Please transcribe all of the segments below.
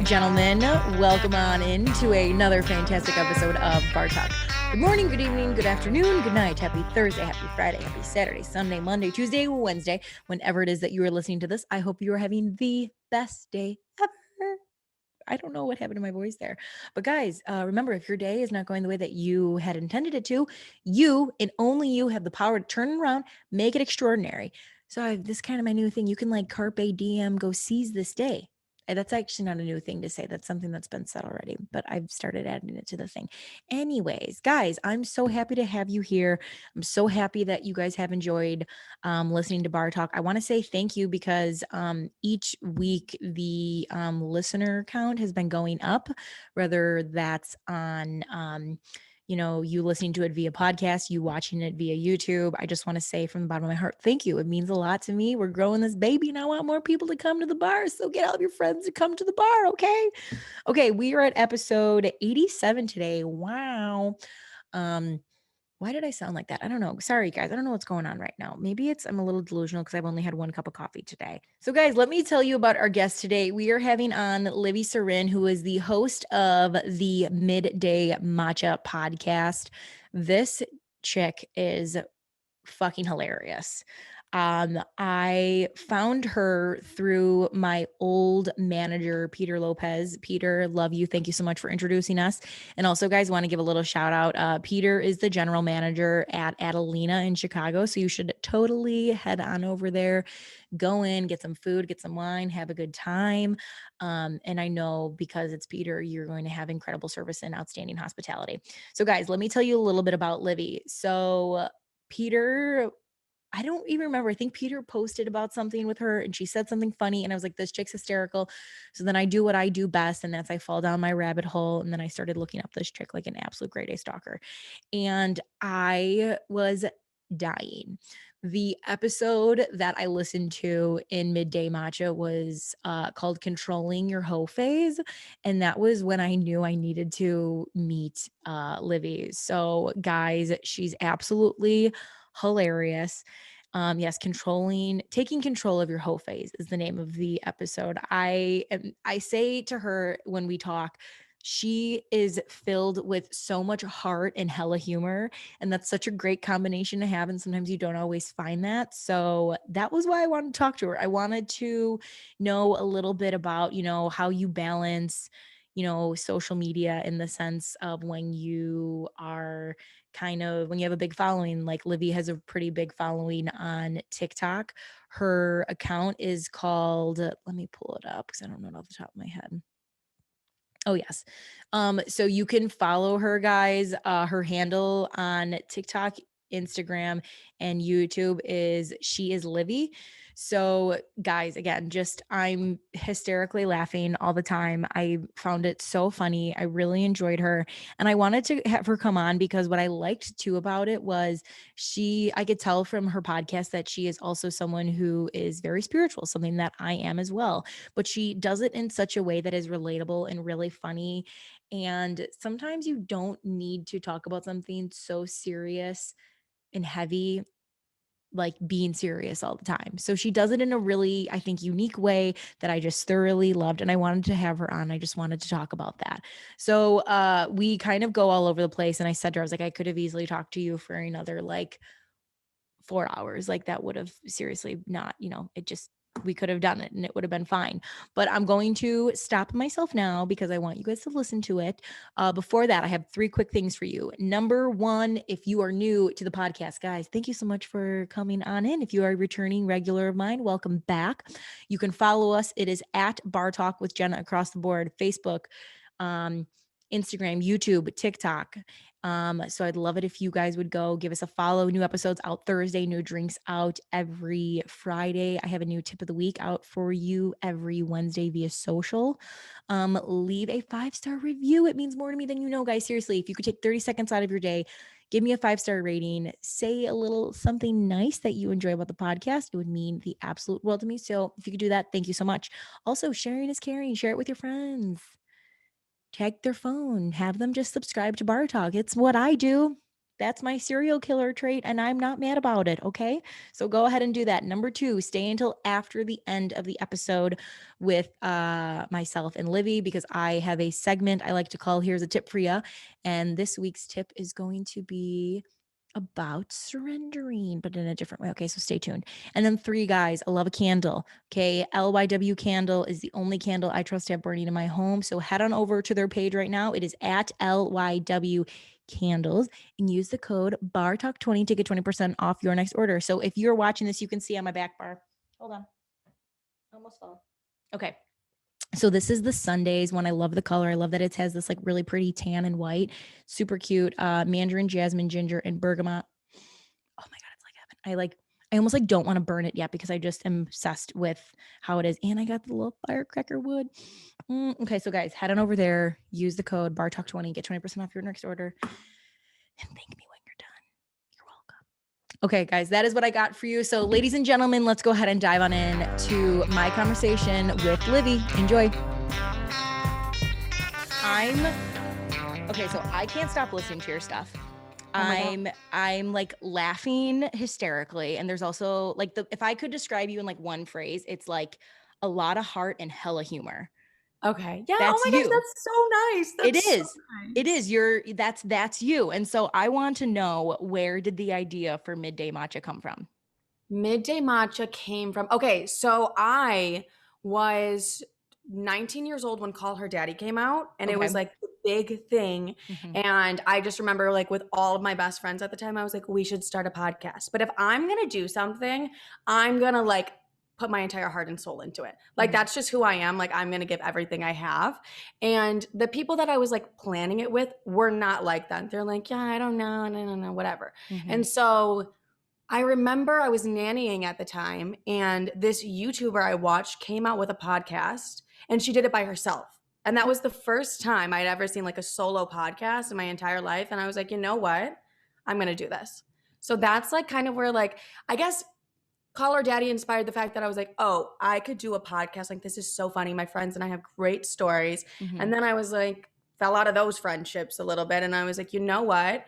gentlemen, welcome on into another fantastic episode of Bar Talk. Good morning, good evening, good afternoon, good night. Happy Thursday, happy Friday, happy Saturday, Sunday, Monday, Tuesday, Wednesday. Whenever it is that you are listening to this, I hope you are having the best day ever. I don't know what happened to my voice there. But guys, remember, if your day is not going the way that you had intended it to, you and only you have the power to turn it around, make it extraordinary. So this kind of my new thing. You can like carpe diem, go seize this day. And that's actually not a new thing to say. That's something that's been said already, but I've started adding it to the thing. Anyways, guys, I'm so happy to have you here. I'm so happy that you guys have enjoyed listening to Bar Talk. I want to say thank you because each week the listener count has been going up, whether that's on you listening to it via podcast, you watching it via YouTube. I just want to say from the bottom of my heart, thank you. It means a lot to me. We're growing this baby and I want more people to come to the bar. So get all of your friends to come to the bar, okay? Okay, we are at episode 87 today. Wow. Why did I sound like that? I don't know. Sorry, guys. I don't know what's going on right now. Maybe I'm a little delusional because I've only had one cup of coffee today. So, guys, let me tell you about our guest today. We are having on Livi Severin, who is the host of the Mid-Day Matcha podcast. This chick is fucking hilarious. I found her through my old manager, Peter Lopez. Peter, love you. Thank you so much for introducing us. And also, guys, want to give a little shout out. Peter is the general manager at Adelina in Chicago. So you should totally head on over there, go in, get some food, get some wine, have a good time. And I know because it's Peter, you're going to have incredible service and outstanding hospitality. So, guys, let me tell you a little bit about Livi. So, Peter, I don't even remember. I think Peter posted about something with her and she said something funny. And I was like, this chick's hysterical. So then I do what I do best. And that's I fall down my rabbit hole. And then I started looking up this chick like an absolute grade A stalker. And I was dying. The episode that I listened to in Mid-Day Matcha was called Controlling Your Hoe Phase. And that was when I knew I needed to meet Livi. So, guys, she's absolutely hilarious. Yes, taking control of your hoe phase is the name of the episode. I say to her when we talk, she is filled with so much heart and hella humor. And that's such a great combination to have. And sometimes you don't always find that. So that was why I wanted to talk to her. I wanted to know a little bit about, how you balance, social media in the sense of when you are when you have a big following, like Livi has a pretty big following on TikTok. Her account is called, let me pull it up because I don't know it off the top of my head. Oh, yes. So you can follow her, guys. Her handle on TikTok, Instagram, and YouTube is She Is Livi. So, guys, again, I'm hysterically laughing all the time. I found it so funny. I really enjoyed her. And I wanted to have her come on because what I liked too about it was I could tell from her podcast that she is also someone who is very spiritual, something that I am as well. But she does it in such a way that is relatable and really funny. And sometimes you don't need to talk about something so serious and heavy, like being serious all the time. So she does it in a really, I think, unique way that I just thoroughly loved. And I wanted to have her on. I just wanted to talk about that. So we kind of go all over the place. And I said to her, I was like, I could have easily talked to you for another like 4 hours. Like that would have seriously not, we could have done it and it would have been fine. But I'm going to stop myself now because I want you guys to listen to it. Before that, I have 3 quick things for you. Number 1, if you are new to the podcast, guys, thank you so much for coming on in. If you are a returning regular of mine, welcome back. You can follow us. It is at Bar Talk with Jenna across the board, Facebook, Instagram, YouTube, TikTok. So I'd love it if you guys would go give us a follow. New episodes out Thursday, new drinks out every Friday. I have a new tip of the week out for you every Wednesday via social. Leave a 5-star review. It means more to me than you know, guys. Seriously, if you could take 30 seconds out of your day, give me a 5-star rating, say a little something nice that you enjoy about the podcast. It would mean the absolute world to me. So if you could do that, thank you so much. Also, sharing is caring. Share it with your friends. Tag their phone, have them just subscribe to Bar Talk. It's what I do. That's my serial killer trait, and I'm not mad about it. Okay. So go ahead and do that. Number 2, stay until after the end of the episode with myself and Livy, because I have a segment I like to call Here's a Tip for Ya. And this week's tip is going to be about surrendering, but in a different way. Okay, so stay tuned. And then 3, guys, I love a candle. Okay, LYW Candle is the only candle I trust to have burning in my home. So head on over to their page right now. It is at LYW Candles, and use the code BARTALK20 to get 20% off your next order. So if you're watching this, you can see on my back bar. Hold on. Almost fell. Okay. So this is the Sundays one. I love the color. I love that it has this like really pretty tan and white. Super cute. Mandarin, jasmine, ginger, and bergamot. Oh my God, it's like heaven. I almost like don't want to burn it yet because I just am obsessed with how it is. And I got the little firecracker wood. Okay, so guys, head on over there. Use the code BARTALK20. Get 20% off your next order. And thank me when you're done. You're welcome. Okay, guys, that is what I got for you. So ladies and gentlemen, let's go ahead and dive on in to my conversation with Livy. Enjoy. Okay, so I can't stop listening to your stuff. I'm like laughing hysterically. And there's also like if I could describe you in like one phrase, it's like a lot of heart and hella humor. Okay. Yeah. That's Oh my you. gosh, that's so nice. It That's is. so nice. It is. That's you. And so I want to know, where did the idea for Mid-Day Matcha come from? Mid-Day Matcha came from, okay, so I was 19 years old when Call Her Daddy came out, and it was Okay. like the big thing. Mhm. And I just remember, like, with all of my best friends at the time, I was like, we should start a podcast. But if I'm gonna do something, I'm gonna like put my entire heart and soul into it. Like, Mhm. that's just who I am. Like, I'm gonna give everything I have. And the people that I was like planning it with were not like that. They're like, yeah, I don't know, no, whatever. Mhm. And so I remember I was nannying at the time, and this YouTuber I watched came out with a podcast, and she did it by herself. And that was the first time I'd ever seen like a solo podcast in my entire life. And I was like, you know what? I'm going to do this. So that's like kind of where, like, I guess Call Her Daddy inspired the fact that I was like, oh, I could do a podcast. Like, this is so funny. My friends and I have great stories. Mhm. And then I was like, fell out of those friendships a little bit. And I was like, you know what?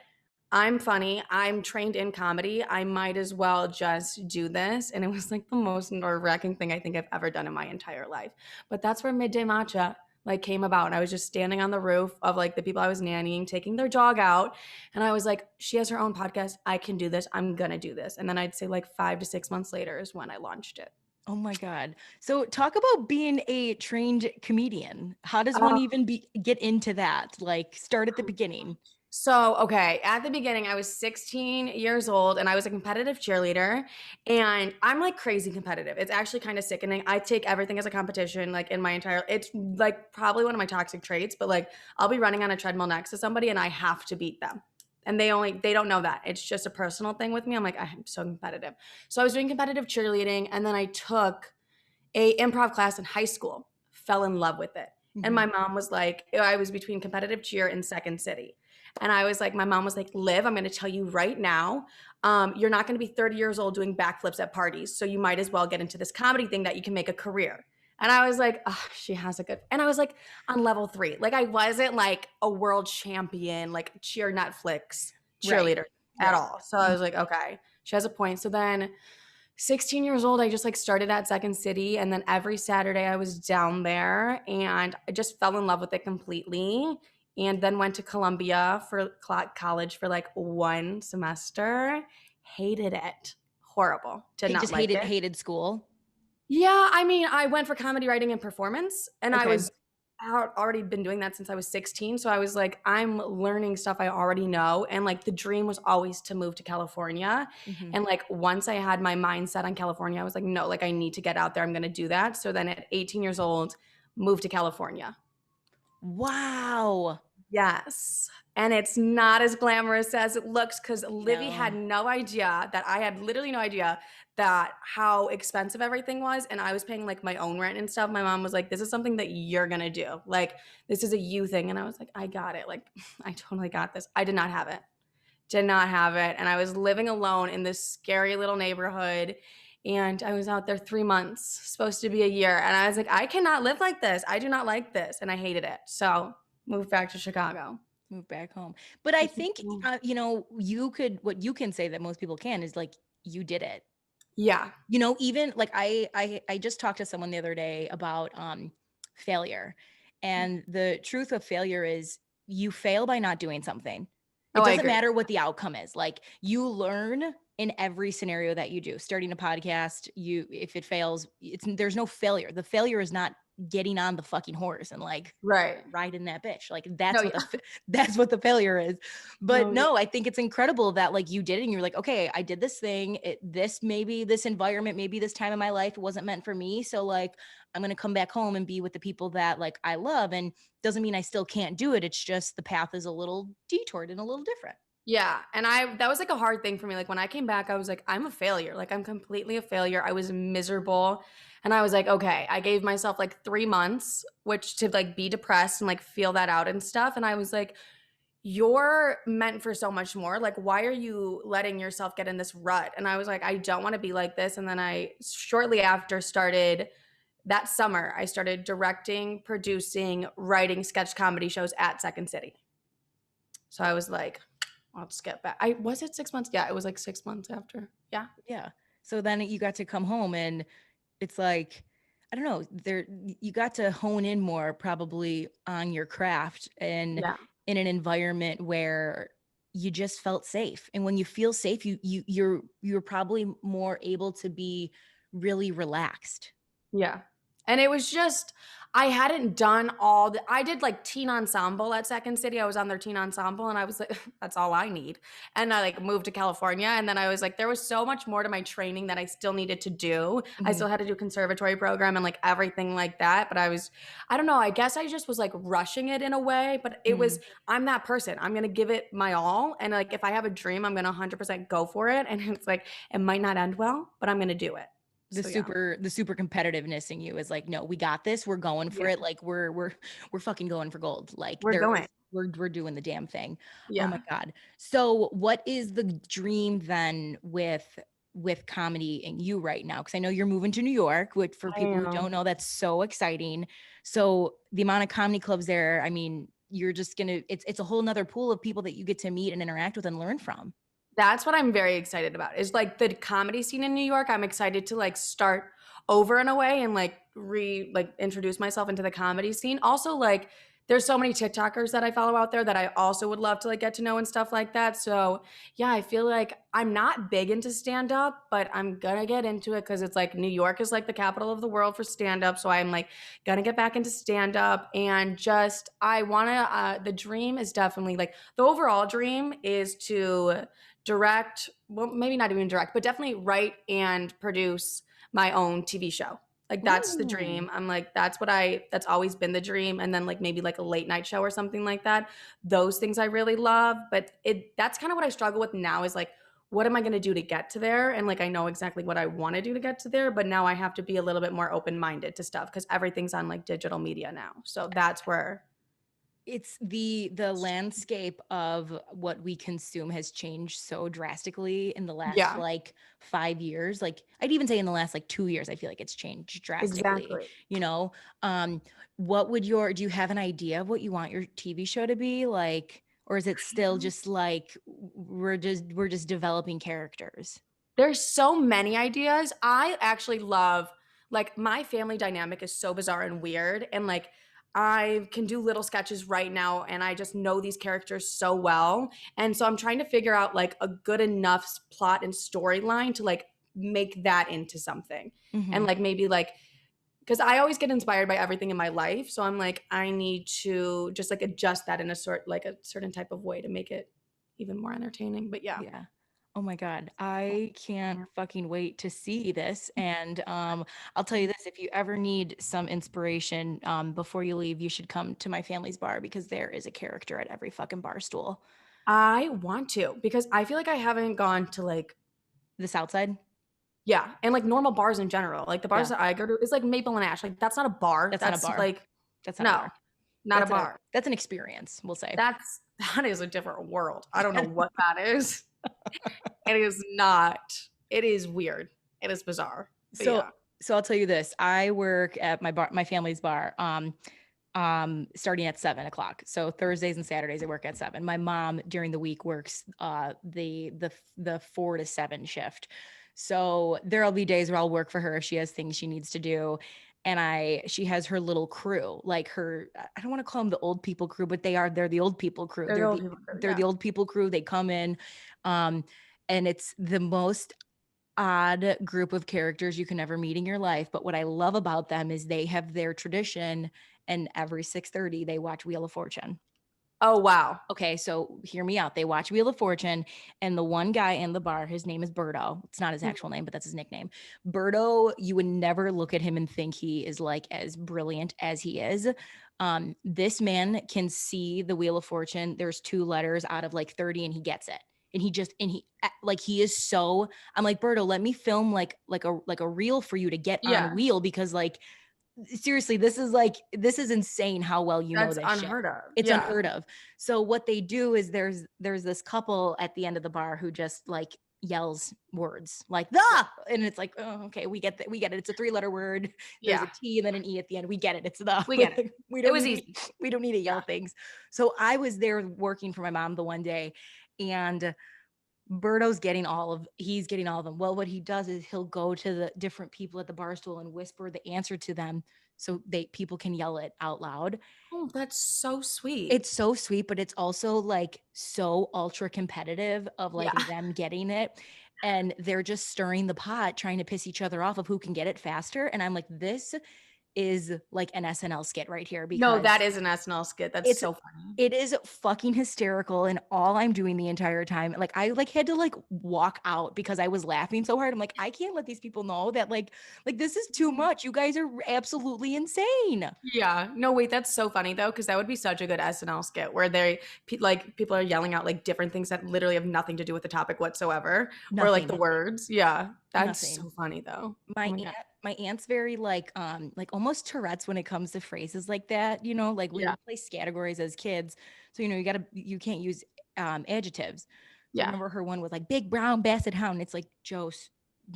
I'm funny. I'm trained in comedy. I might as well just do this. And it was like the most nerve-wracking thing I think I've ever done in my entire life. But that's where Mid-Day Matcha like came about. And I was just standing on the roof of like the people I was nannying, taking their dog out. And I was like, she has her own podcast. I can do this. I'm going to do this. And then I'd say like 5 to 6 months later is when I launched it. Oh my God. So talk about being a trained comedian. How does one even get into that? Like, start at the beginning. So, okay, at the beginning, I was 16 years old and I was a competitive cheerleader, and I'm like crazy competitive. It's actually kind of sickening. I take everything as a competition, like in my entire, it's like probably one of my toxic traits, but like I'll be running on a treadmill next to somebody and I have to beat them. And they don't know that. It's just a personal thing with me. I'm like, I'm so competitive. So I was doing competitive cheerleading, and then I took a improv class in high school, fell in love with it. And my mom was like, I was between competitive cheer and Second City. And I was like, my mom was like, Liv, I'm going to tell you right now, you're not going to be 30 years old doing backflips at parties. So you might as well get into this comedy thing that you can make a career. And I was like, oh, she has a good, and I was like on level 3. Like, I wasn't like a world champion, like cheer Netflix cheerleader at all. So I was like, okay, she has a point. So then 16 years old, I just like started at Second City, and then every Saturday I was down there, and I just fell in love with it completely. And then went to Columbia for college for like 1 semester. Hated it. Horrible. Did not Just like it. hated school. Yeah, I mean, I went for comedy writing and performance, and I Okay. was already been doing that since I was 16. So I was like, I'm learning stuff I already know. And like the dream was always to move to California. Mhm. And like once I had my mindset on California, I was like, no, like I need to get out there. I'm going to do that. So then at 18 years old, moved to California. Wow. Yes. And it's not as glamorous as it looks, because Livy had No. no idea that I had literally no idea that how expensive everything was. And I was paying like my own rent and stuff. My mom was like, this is something that you're going to do. Like, this is a you thing. And I was like, I got it. Like, I totally got this. I did not have it. Did not have it. And I was living alone in this scary little neighborhood. And I was out there 3 months, supposed to be a year. And I was like, I cannot live like this. I do not like this. And I hated it. So moved back to Chicago. Move back home. But I think, what you can say that most people can is like, you did it. Yeah. Even like I just talked to someone the other day about failure. And the truth of failure is you fail by not doing something. Oh, It I doesn't agree. matter what the outcome is. Like you learn in every scenario that you do. Starting a podcast, if it fails, there's no failure. The failure is not getting on the fucking horse and like Right. riding that bitch. Like No, that's what yeah. that's what the failure is. But No, yeah. no, I think it's incredible that like you did it and you're like, okay, I did this thing. This environment, maybe this time in my life, it wasn't meant for me. So like I'm gonna come back home and be with the people that like I love. And doesn't mean I still can't do it. It's just the path is a little detoured and a little different. Yeah, and that was, like, a hard thing for me, like, when I came back, I was like, "I'm a failure, like, I'm completely a failure." I was miserable, and I was like, "Okay." I gave myself, like, 3 months, which to, like, be depressed and, like, feel that out and stuff, and I was like, "You're meant for so much more, like, why are you letting yourself get in this rut?" And I was like, "I don't wanna be like this," and then I shortly after started that summer, I started directing, producing, writing sketch comedy shows at Second City. So I was like, I'll just get back. I was it 6 months? Yeah, it was like 6 months after. Yeah. Yeah. So then you got to come home and it's like, I don't know, you got to hone in more probably on your craft and Yeah. in an environment where you just felt safe. And when you feel safe, you're probably more able to be really relaxed. Yeah. And it was just I hadn't done all the I did like teen ensemble at Second City. I was on their teen ensemble and I was like, that's all I need. And I like moved to California and then I was like, there was so much more to my training that I still needed to do. I Mhm, still had to do conservatory program and like everything like that. But I don't know, I guess I just was like rushing it in a way. But it was, mhm. I'm that person. I'm gonna give it my all. And like if I have a dream, I'm gonna 100% go for it. And it's like it might not end well, but I'm gonna do it. The So yeah. super competitiveness in you is like, no, we got this. We're going for Yeah. it. Like we're fucking going for gold. Like We're going. we're doing the damn thing. Oh my Yeah. God. So what is the dream then with comedy and you right now? Because I know you're moving to New York, which for I people who am. don't know, that's so exciting. So the amount of comedy clubs there, I mean, you're just gonna it's a whole nother pool of people that you get to meet and interact with and learn from. That's what I'm very excited about, is, like, the comedy scene in New York. I'm excited to, like, start over in a way and, introduce myself into the comedy scene. Also, like, there's so many TikTokers that I follow out there that I also would love to, like, get to know and stuff like that. So, yeah, I feel like I'm not big into stand-up, but I'm gonna get into it because it's, like, New York is, like, the capital of the world for stand-up, so I'm, like, gonna get back into stand-up and just I wanna, the dream is definitely, like the overall dream is to direct, well, maybe not even direct, but definitely write and produce my own TV show. Like that's the Ooh. dream. I'm like, that's always been the dream. And then like maybe like a late night show or something like that. Those things I really love. But that's kind of what I struggle with now is like, what am I going to do to get to there? And like, I know exactly what I want to do to get to there, but now I have to be a little bit more open minded to stuff because everything's on like digital media now. So that's where, It's the landscape of what we consume has changed so drastically in the last yeah, like 5 years. Like I'd even say in the last like 2 years, I feel like it's changed drastically, exactly. you know? Um, what would do you have an idea of what you want your TV show to be like? Or is it still just like we're just developing characters? There's so many ideas. I actually love like my family dynamic is so bizarre and weird and like I can do little sketches right now and I just know these characters so well. And so I'm trying to figure out like a good enough plot and storyline to like make that into something. And Mhm. like maybe like because I always get inspired by everything in my life. So I'm like, I need to just like adjust that in a certain type of way to make it even more entertaining. But yeah. Yeah. Oh my God. I can't fucking wait to see this. And I'll tell you this, if you ever need some inspiration before you leave, you should come to my family's bar because there is a character at every fucking bar stool. I want to because I feel like I haven't gone to like The South Side? yeah, and like normal bars in general. Like the bars Yeah. that I go to is like Maple and Ash. Like that's not a bar. That's not a That's bar. like That's not a no, bar. not a That's a bar. that's an experience, we'll say. That is a different world. I don't know what that is. It is not. It is weird. It is bizarre. But So yeah. so I'll tell you this. I work at my family's bar. starting at 7 o'clock. So Thursdays and Saturdays I work at 7. My mom during the week works the 4 to 7 shift. So there'll be days where I'll work for her if she has things she needs to do. And she has her little crew, like I don't want to call them the old people crew, but they're the old people crew. They're the old people crew, They're the old people crew. They come in, and it's the most odd group of characters you can ever meet in your life. But what I love about them is they have their tradition, and every 6:30 they watch Wheel of Fortune. Oh, wow. Okay, so hear me out. They watch Wheel of Fortune, and the one guy in the bar, his name is Berto. It's not his actual name, but that's his nickname. Berto, you would never look at him and think he is like as brilliant as he is. This man can see the Wheel of Fortune. There's 2 letters out of like 30, and he gets it. And he is so, I'm like, Berto, let me film like a reel for you to get on Wheel, because like, seriously, this is insane how well you know That's this unheard shit. of. It's unheard of. So what they do is there's this couple at the end of the bar who just like yells words like the, and it's like, oh, okay, we get it. It's a 3-letter word. There's a T and then an E at the end. We get it. It's the. We get it. We It don't was need easy. we don't need to yell things. So I was there working for my mom the one day, and Berto's he's getting all of them. Well, what he does is he'll go to the different people at the bar stool and whisper the answer to them so people can yell it out loud. Oh, that's so sweet. It's so sweet, but it's also like so ultra competitive of like them getting it. And they're just stirring the pot, trying to piss each other off of who can get it faster. And I'm like, this is like an SNL skit right here, because No, that is an SNL skit. That's so funny. it is fucking hysterical. And all I'm doing the entire time, like I like had to like walk out because I was laughing so hard. I'm like, I can't let these people know that like this is too much. You guys are absolutely insane. Yeah. No, wait, that's so funny though, because that would be such a good SNL skit where people are yelling out like different things that literally have nothing to do with the topic whatsoever, or like the words. Yeah, that's so funny though. My aunt's very like almost Tourette's when it comes to phrases like that. You know, like we would place categories as kids, so you can't use adjectives. So I remember her one was like big brown basset hound. It's like, Jose,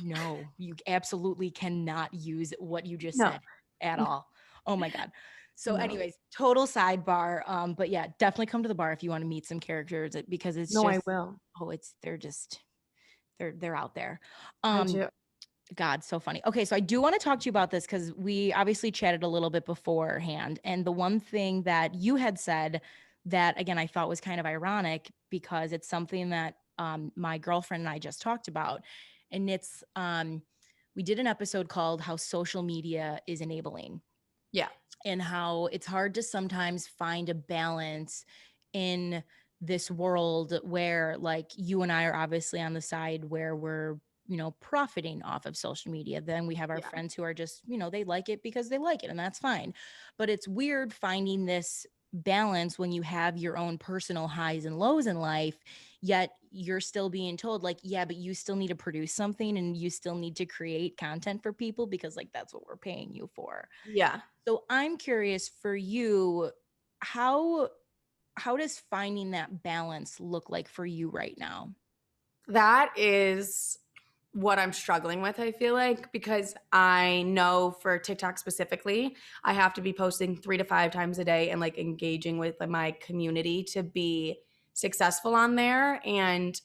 no, you absolutely cannot use what you just said at all. Oh my God. So anyways, total sidebar. But yeah, definitely come to the bar if you want to meet some characters, because it's I will. Oh, they're out there. I do. God, so funny. Okay, so I do want to talk to you about this because we obviously chatted a little bit beforehand. And the one thing that you had said that, again, I thought was kind of ironic, because it's something that my girlfriend and I just talked about. And it's, we did an episode called How Social Media is Enabling. Yeah. And how it's hard to sometimes find a balance in this world where like you and I are obviously on the side where we're profiting off of social media. Then we have our friends who are just, they like it because they like it, and that's fine. But it's weird finding this balance when you have your own personal highs and lows in life, yet you're still being told like, yeah, but you still need to produce something and you still need to create content for people because like that's what we're paying you for. Yeah. So I'm curious for you, how does finding that balance look like for you right now? That is what I'm struggling with, I feel like, because I know for TikTok specifically, I have to be posting 3 to 5 times a day and like engaging with my community to be successful on there. And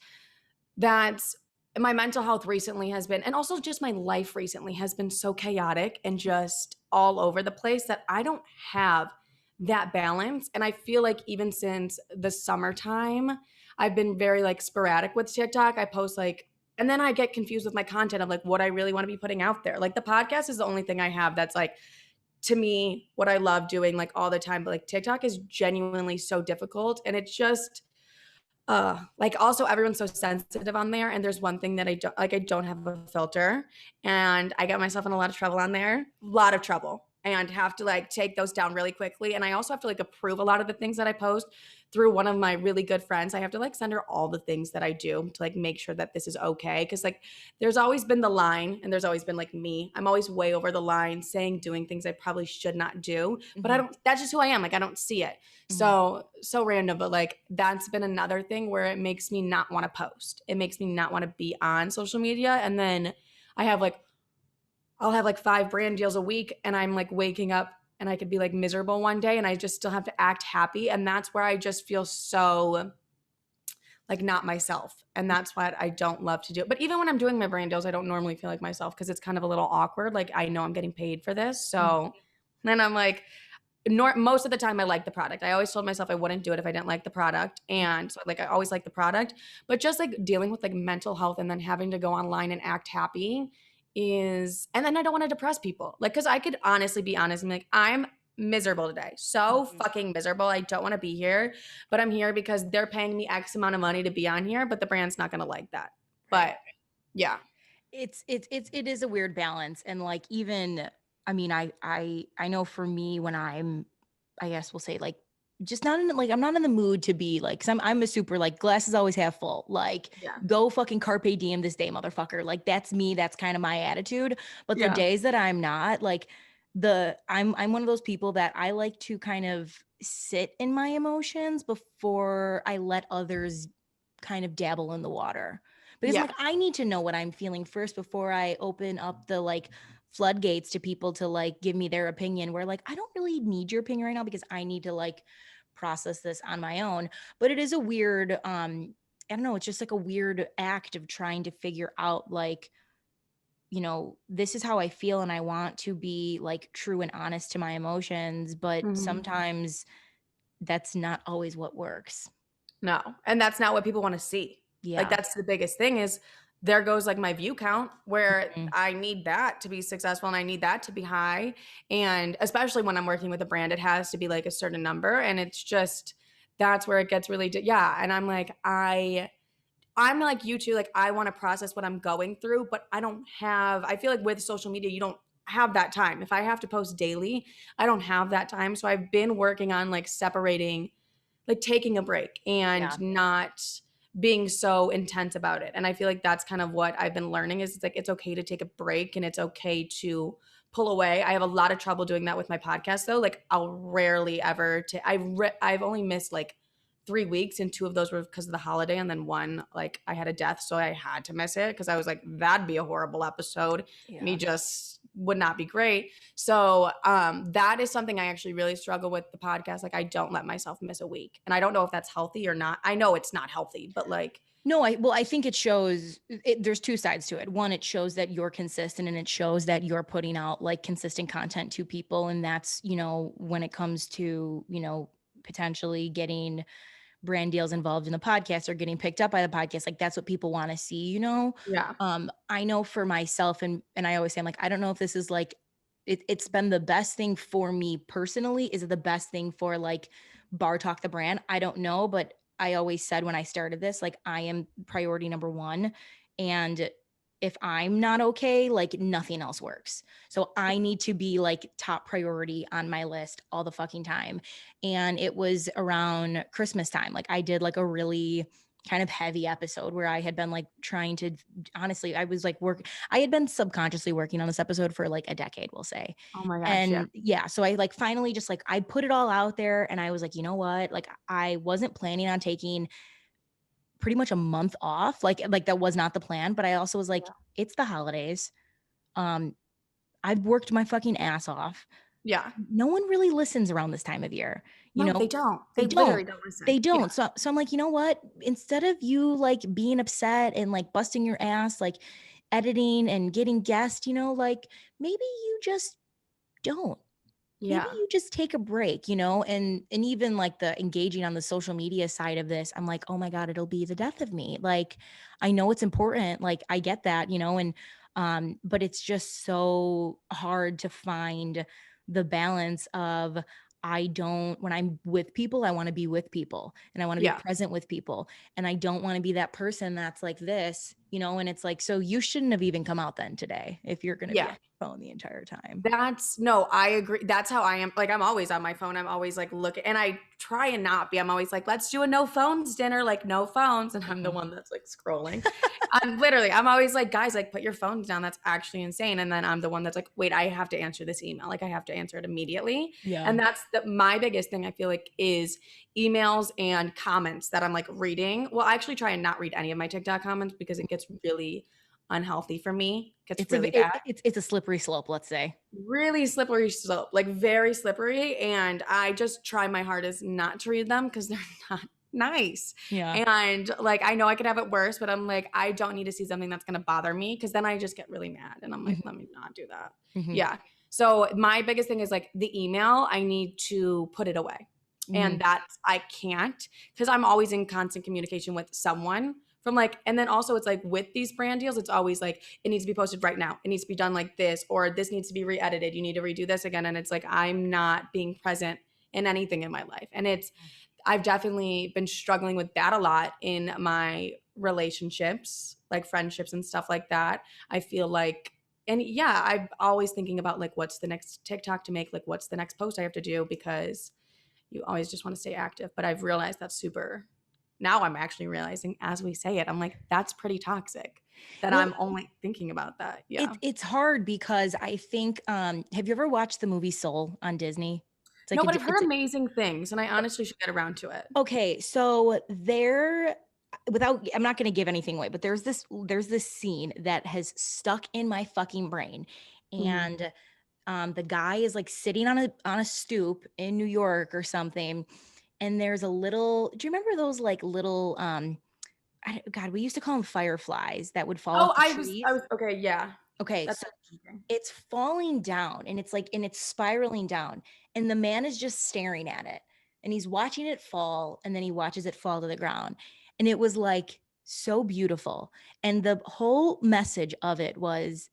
that's my mental health recently has been, and also just my life recently has been so chaotic and just all over the place that I don't have that balance. And I feel like even since the summertime, I've been very like sporadic with TikTok. I post like, and then I get confused with my content of like what I really want to be putting out there. Like the podcast is the only thing I have that's like, to me, what I love doing like all the time. But like TikTok is genuinely so difficult. And it's just, like also everyone's so sensitive on there. And there's one thing that I don't have a filter, and I get myself in a lot of trouble on there, a lot of trouble, and have to like take those down really quickly. And I also have to like approve a lot of the things that I post through one of my really good friends. I have to like send her all the things that I do to like make sure that this is okay. Cause like there's always been the line, and there's always been like me. I'm always way over the line saying, doing things I probably should not do, but I don't, that's just who I am. Like I don't see it. So random, but like that's been another thing where it makes me not want to post. It makes me not want to be on social media. And then I'll have like 5 brand deals a week, and I'm like waking up and I could be like miserable one day and I just still have to act happy. And that's where I just feel so like not myself. And that's what I don't love to do. But even when I'm doing my brand deals, I don't normally feel like myself because it's kind of a little awkward. Like I know I'm getting paid for this. So then I'm like, most of the time I like the product. I always told myself I wouldn't do it if I didn't like the product. And so like I always like the product, but just like dealing with like mental health and then having to go online and act happy and then I don't want to depress people. Like, cause I could honestly be honest and be like, I'm miserable today. So fucking miserable. I don't want to be here, but I'm here because they're paying me X amount of money to be on here, but the brand's not going to like that. But yeah. It is a weird balance. And like, even, I mean, I know for me when I guess we'll say like, just not in like, I'm not in the mood to be like, cause I'm a super like glasses always half full, like go fucking carpe diem this day, motherfucker. Like that's me. That's kind of my attitude. But the days that I'm not like I'm one of those people that I like to kind of sit in my emotions before I let others kind of dabble in the water. Because like I need to know what I'm feeling first before I open up the like floodgates to people to like give me their opinion, where like I don't really need your opinion right now because I need to like process this on my own. But it is a weird I don't know, it's just like a weird act of trying to figure out like, you know, this is how I feel and I want to be like true and honest to my emotions, but sometimes that's not always what works. No. And that's not what people want to see. Like that's the biggest thing is there goes like my view count where I need that to be successful and I need that to be high. And especially when I'm working with a brand, it has to be like a certain number. And it's just, that's where it gets really, And I'm like, I'm like you too. Like I want to process what I'm going through, but I feel like with social media, you don't have that time. If I have to post daily, I don't have that time. So I've been working on like separating, like taking a break and not being so intense about it. And I feel like that's kind of what I've been learning is it's like, it's okay to take a break and it's okay to pull away. I have a lot of trouble doing that with my podcast though. Like I'll rarely ever, I've only missed like 3 weeks and 2 of those were because of the holiday. And then one, like I had a death. So I had to miss it because I was like, that'd be a horrible episode. Me just would not be great. So that is something I actually really struggle with the podcast. Like I don't let myself miss a week. And I don't know if that's healthy or not. I know it's not healthy, but like. No, I think it shows there's 2 sides to it. One, it shows that you're consistent and it shows that you're putting out like consistent content to people. And that's, you know, when it comes to, you know, potentially getting brand deals involved in the podcast or getting picked up by the podcast, like that's what people want to see, you know? I know for myself and I always say, I'm like, I don't know if this is like, it's been the best thing for me personally. Is it the best thing for like Bar Talk, the brand? I don't know, but I always said when I started this, like I am priority number 1. And if I'm not okay, like nothing else works. So I need to be like top priority on my list all the fucking time. And it was around Christmas time. Like I did like a really kind of heavy episode where I had been like trying to, honestly, I was like I had been subconsciously working on this episode for like a decade, we'll say. Oh my gosh. And so I like finally just like, I put it all out there and I was like, you know what? Like I wasn't planning on taking pretty much a month off. Like that was not the plan, but I also was like, it's the holidays. I've worked my fucking ass off. No one really listens around this time of year. You know, they don't. They literally don't listen. They don't. So I'm like, you know what? Instead of you like being upset and like busting your ass, like editing and getting guests, you know, like maybe you just don't. Maybe you just take a break, you know, and even like the engaging on the social media side of this, I'm like, oh my God, it'll be the death of me. Like, I know it's important. Like, I get that, you know, and, but it's just so hard to find the balance of, when I'm with people, I want to be with people and I want to be present with people. And I don't want to be that person that's like this, you know, and it's like, so you shouldn't have even come out then today if you're going to be on your phone the entire time. I agree. That's how I am. Like, I'm always on my phone. I'm always like looking and I try and not be. I'm always like, let's do a no phones dinner, like no phones. And I'm the one that's like scrolling. I'm always like, guys, like put your phones down. That's actually insane. And then I'm the one that's like, wait, I have to answer this email. Like I have to answer it immediately. And that's my biggest thing I feel like is emails and comments that I'm like reading. Well, I actually try and not read any of my TikTok comments because it gets really unhealthy for me. It gets It's really bad. it's a slippery slope, let's say. Really slippery slope, like very slippery. And I just try my hardest not to read them because they're not nice. Yeah. And like, I know I could have it worse, but I'm like, I don't need to see something that's going to bother me because then I just get really mad. And I'm like, Mhm. let me not do that. Mhm. Yeah. So my biggest thing is like the email, I need to put it away. And Mhm. that's, I can't because I'm always in constant communication with someone from like, and then also it's like with these brand deals, it's always like, it needs to be posted right now. It needs to be done like this, or this needs to be re-edited. You need to redo this again. And it's like, I'm not being present in anything in my life. And I've definitely been struggling with that a lot in my relationships, like friendships and stuff like that. I feel like, and yeah, I'm always thinking about like, what's the next TikTok to make? Like, what's the next post I have to do? Because you always just want to stay active. But I've realized that's super, now I'm actually realizing as we say it, I'm like, that's pretty toxic that Well, I'm only thinking about that. Yeah. it's hard because I think have you ever watched the movie Soul on Disney? It's like No, a but I've heard it's amazing things and I honestly should get around to it. okay, so there without I'm not going to give anything away, but there's this scene that has stuck in my fucking brain. Mhm. And the guy is like sitting on a stoop in New York or something, and there's a little, do you remember those like little God, we used to call them fireflies that would fall Oh, off the trees? okay. Yeah. Okay, That's so interesting. it's falling down and it's like and it's spiraling down, and the man is just staring at it, and he's watching it fall, and then he watches it fall to the ground, and it was like so beautiful. And the whole message of it was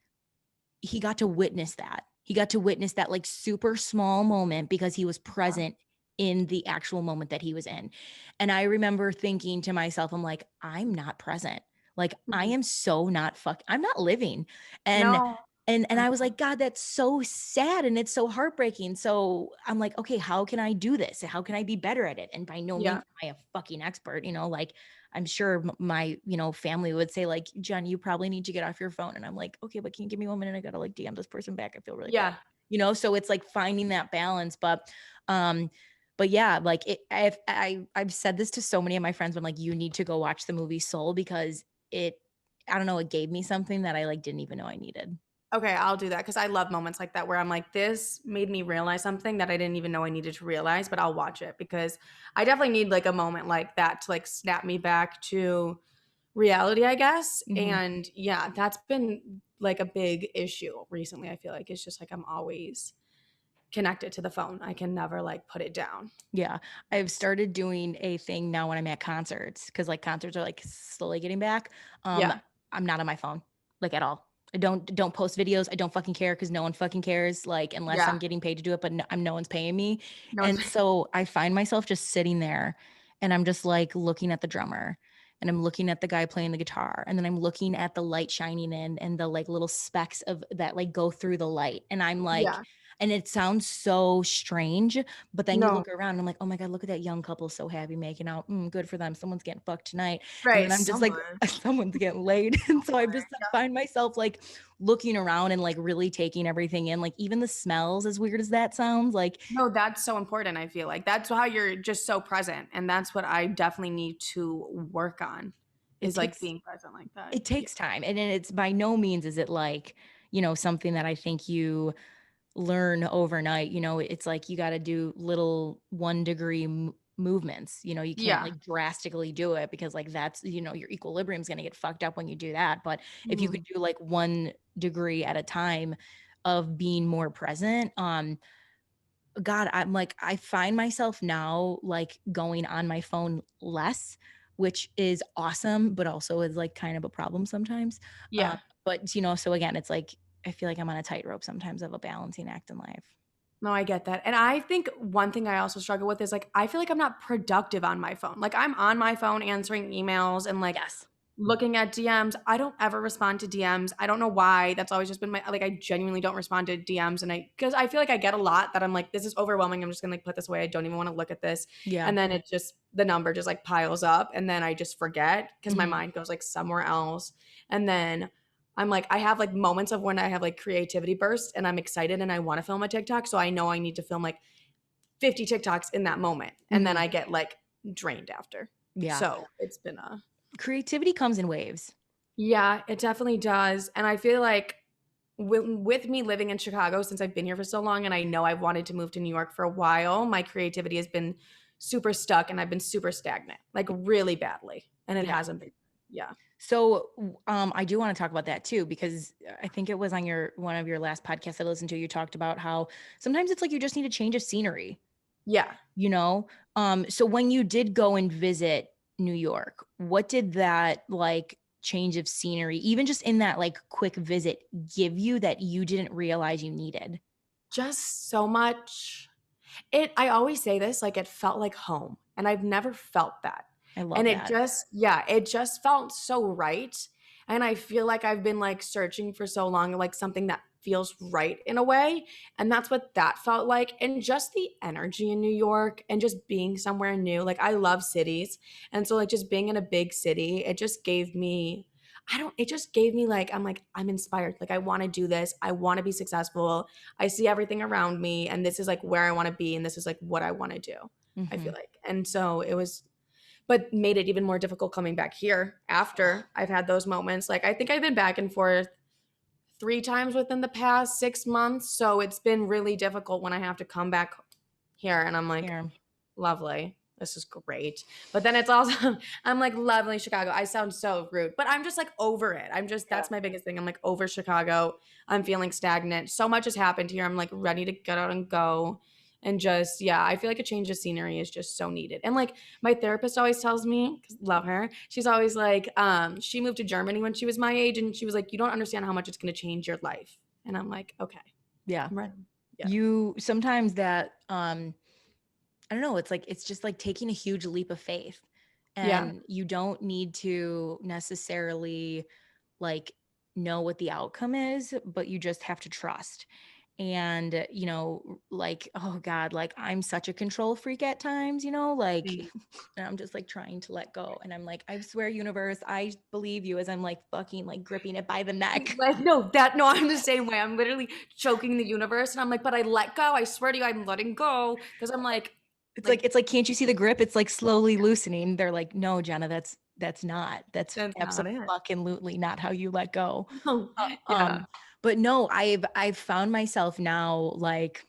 he got to witness that. He got to witness that like super small moment because he was Yeah. present in the actual moment that he was in. And I remember thinking to myself, I'm like, I'm not present. Like I Mhm. am so not I'm not living. And No, and I I was know. like, God, that's so sad and it's so heartbreaking. So I'm like, okay, how can I do this? How can I be better at it? And by no means Yeah. am I a fucking expert, like I'm sure my, family would say like, Jen, you probably need to get off your phone. And I'm like, okay, but can you give me 1 minute? I gotta like DM this person back. I feel really bad. Yeah. So it's like finding that balance. Um, but yeah, like I've said this to so many of my friends. I'm like, you need to go watch the movie Soul because I don't know, it gave me something that I like didn't even know I needed. Okay, I'll do that because I love moments like that where I'm like, this made me realize something that I didn't even know I needed to realize, but I'll watch it because I definitely need like a moment like that to like snap me back to reality, I guess. Mhm. And yeah, that's been like a big issue recently. I feel like it's just like I'm always connected to the phone. I can never like put it down. Yeah. I've started doing a thing now when I'm at concerts because like concerts are like slowly getting back. Um, Yeah. I'm not on my phone like at all. I don't post videos. I don't fucking care because no one fucking cares. Like unless Yeah. I'm getting paid to do it, but no one's paying me. No one's And so I find myself just sitting there and I'm just like looking at the drummer and I'm looking at the guy playing the guitar and then I'm looking at the light shining in and the like little specks of that like go through the light. And I'm like, yeah. and it sounds so strange, but then you No. look around and I'm like, oh my God, look at that young couple so happy making out. Good for them. Someone's getting fucked tonight. And Right. then I'm just like, Someone. someone's getting laid. And so I Somewhere. just find myself like looking around and like really taking everything in, like even the smells, as weird as that sounds, like No, that's so important, I feel like. That's how you're just so present, and that's what I definitely need to work on, it is, like, takes being present like that. it Yeah. takes time. And then it's by no means is it like, something that I think you learn overnight. It's like you got to do little 1 degree movements. You can't Yeah. like drastically do it because like that's, your equilibrium is going to get fucked up when you do that. But if you Mhm. could do like 1 degree at a time of being more present, God, I'm like, I find myself now like going on my phone less, which is awesome, but also is like kind of a problem sometimes. Yeah. But so again, it's like I feel like I'm on a tightrope sometimes of a balancing act in life. No, I get that, and I think one thing I also struggle with is, like, I feel like I'm not productive on my phone. Like, I'm on my phone answering emails and, like, Yes. looking at DMs. I don't ever respond to DMs. I don't know why. That's always just been my like, I genuinely don't respond to DMs, and because I feel like I get a lot that I'm like, "This is overwhelming. I'm just gonna, like, put this away. I don't even wanna look at this." Yeah. And then it just the number just, like, piles up, and then I just forget because my Mhm. mind goes, like, somewhere else, and then I'm like I have, like, moments of when I have, like, creativity bursts, and I'm excited, and I wanna film a TikTok, so I know I need to film, like, 50 TikToks in that moment, and then Mhm. I get, like, drained after. Yeah. So, it's been a Creativity comes in waves. Yeah, it definitely does. And I feel like with me living in Chicago since I've been here for so long, and I know I've wanted to move to New York for a while, my creativity has been super stuck and I've been super stagnant, like really badly. And it Yeah. hasn't been. Yeah. So, I do want to talk about that too, because I think it was on one of your last podcasts I listened to, you talked about how sometimes it's like you just need a change of scenery, Yeah. you know? So when you did go and visit New York, what did that like change of scenery, even just in that like quick visit, give you that you didn't realize you needed? Just so much. I always say this, like, it felt like home, and I've never felt that. I And love it that. just yeah, it just felt so right, and I feel like I've been, like, searching for so long, like, something that feels right in a way, and that's what that felt like, and just the energy in New York and just being somewhere new, like, I love cities, and so, like, just being in a big city, it just gave me I don't it just gave me, like, I'm inspired, like, I wanna do this, I wanna be successful, I see everything around me and this is like where I want to be and this is like what I want to do. I feel Hmm. like. And so it was but made it even more difficult coming back here after I've had those moments. Like I think I've been back and forth 3 times within the past 6 months, so it's been really difficult when I have to come back here and I'm like Here. lovely. This is great. But then it's also I'm like lovely Chicago. I sound so rude, but I'm just like over it. I'm just Yeah. that's my biggest thing. I'm like over Chicago. I'm feeling stagnant. So much has happened here. I'm like ready to get out and go. And just yeah, I feel like a change of scenery is just so needed. And like my therapist always tells me, 'cause love her. She's always like, she moved to Germany when she was my age, and she was like, you don't understand how much it's going to change your life. And I'm like, okay, Yeah. I'm ready. Yeah, You sometimes that I don't know, it's like it's just like taking a huge leap of faith. yeah, And you don't need to necessarily like know what the outcome is, but you just have to trust. And, like, oh God, like I'm such a control freak at times, like same. and I'm just like trying to let go. And I'm like, I swear, universe, I believe you, as I'm like fucking like gripping it by the neck. Like, no, I'm the same way. I'm literally choking the universe and I'm like, but I let go. I swear to you, I'm letting go. Cause I'm like, It's like, can't you see the grip? It's like slowly loosening. They're like, no, Jenna, that's that's not it. absolutely not how you let go. No. Uh, Yeah. but no, I've found myself now, like,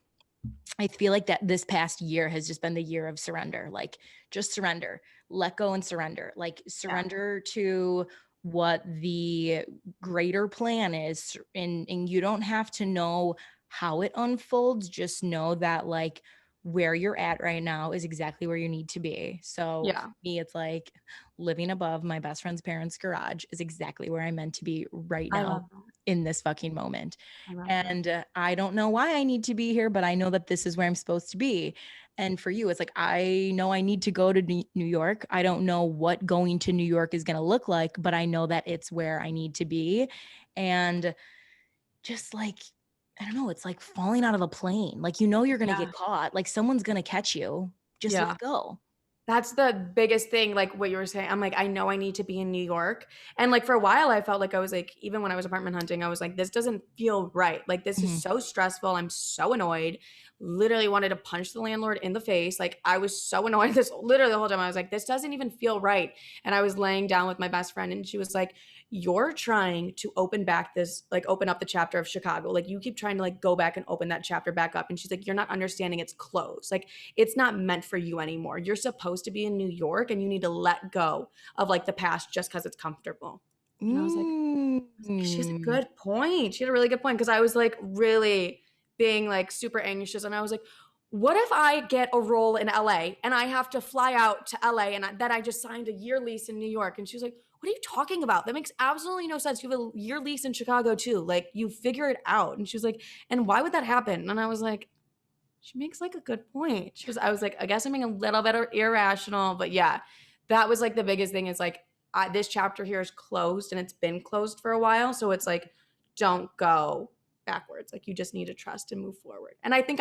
I feel like that this past year has just been the year of surrender. Like, just surrender, let go and surrender. Like, Yeah. surrender to what the greater plan is. And you don't have to know how it unfolds. Just know that, like, where you're at right now is exactly where you need to be. So for Yeah. me, it's like living above my best friend's parents' garage is exactly where I'm meant to be right I now love that. in this fucking moment. I love that. And I don't know why I need to be here, but I know that this is where I'm supposed to be. And for you, it's like, I know I need to go to New York. I don't know what going to New York is going to look like, but I know that it's where I need to be. And just like, I don't know, it's like falling out of a plane. Like, you're going to get Yeah. caught. Like, someone's going to catch you. Just Yeah. let go. That's the biggest thing, like what you were saying. I'm like, I know I need to be in New York. And like for a while, I felt like I was like, even when I was apartment hunting, I was like, this doesn't feel right. Like, this is Mhm. so stressful. I'm so annoyed. Literally wanted to punch the landlord in the face. Like, I was so annoyed this literally the whole time. I was like, this doesn't even feel right. And I was laying down with my best friend, and she was like, you're trying to open up the chapter of Chicago. Like, you keep trying to like go back and open that chapter back up. And she's like, you're not understanding it's closed. Like, it's not meant for you anymore. You're supposed to be in New York and you need to let go of like the past just because it's comfortable. And I was like, she has a Mm. good point. She had a really good point because I was like really being like super anxious. And I was like, what if I get a role in LA and I have to fly out to LA and that I just signed a year lease in New York? And she was like, what are you talking about? That makes absolutely no sense. You have a year lease in Chicago too. Like, you figure it out. And she was like, and why would that happen? And I was like, she makes like a good point. I was like, I guess I'm being a little bit irrational, but yeah, that was like the biggest thing is like, this chapter here is closed and it's been closed for a while. So it's like, don't go backwards. Like, you just need to trust and move forward. And I think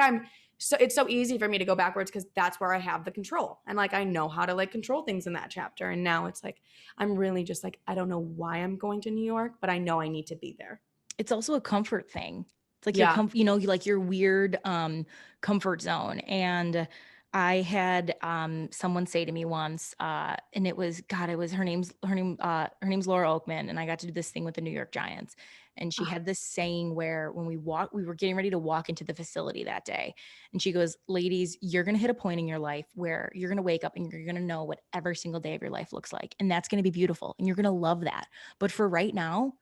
it's so easy for me to go backwards because that's where I have the control. And like, I know how to like control things in that chapter. And now it's like, I'm really just like, I don't know why I'm going to New York, but I know I need to be there. It's also a comfort thing. It's like Yeah. you like your weird comfort zone. And I had someone say to me once, and it was God, it was her name's Laura Oakman, and I got to do this thing with the New York Giants. And she Oh, had this saying where when we were getting ready to walk into the facility that day. And she goes, ladies, you're gonna hit a point in your life where you're gonna wake up and you're gonna know what every single day of your life looks like. And that's gonna be beautiful. And you're gonna love that. But for right now,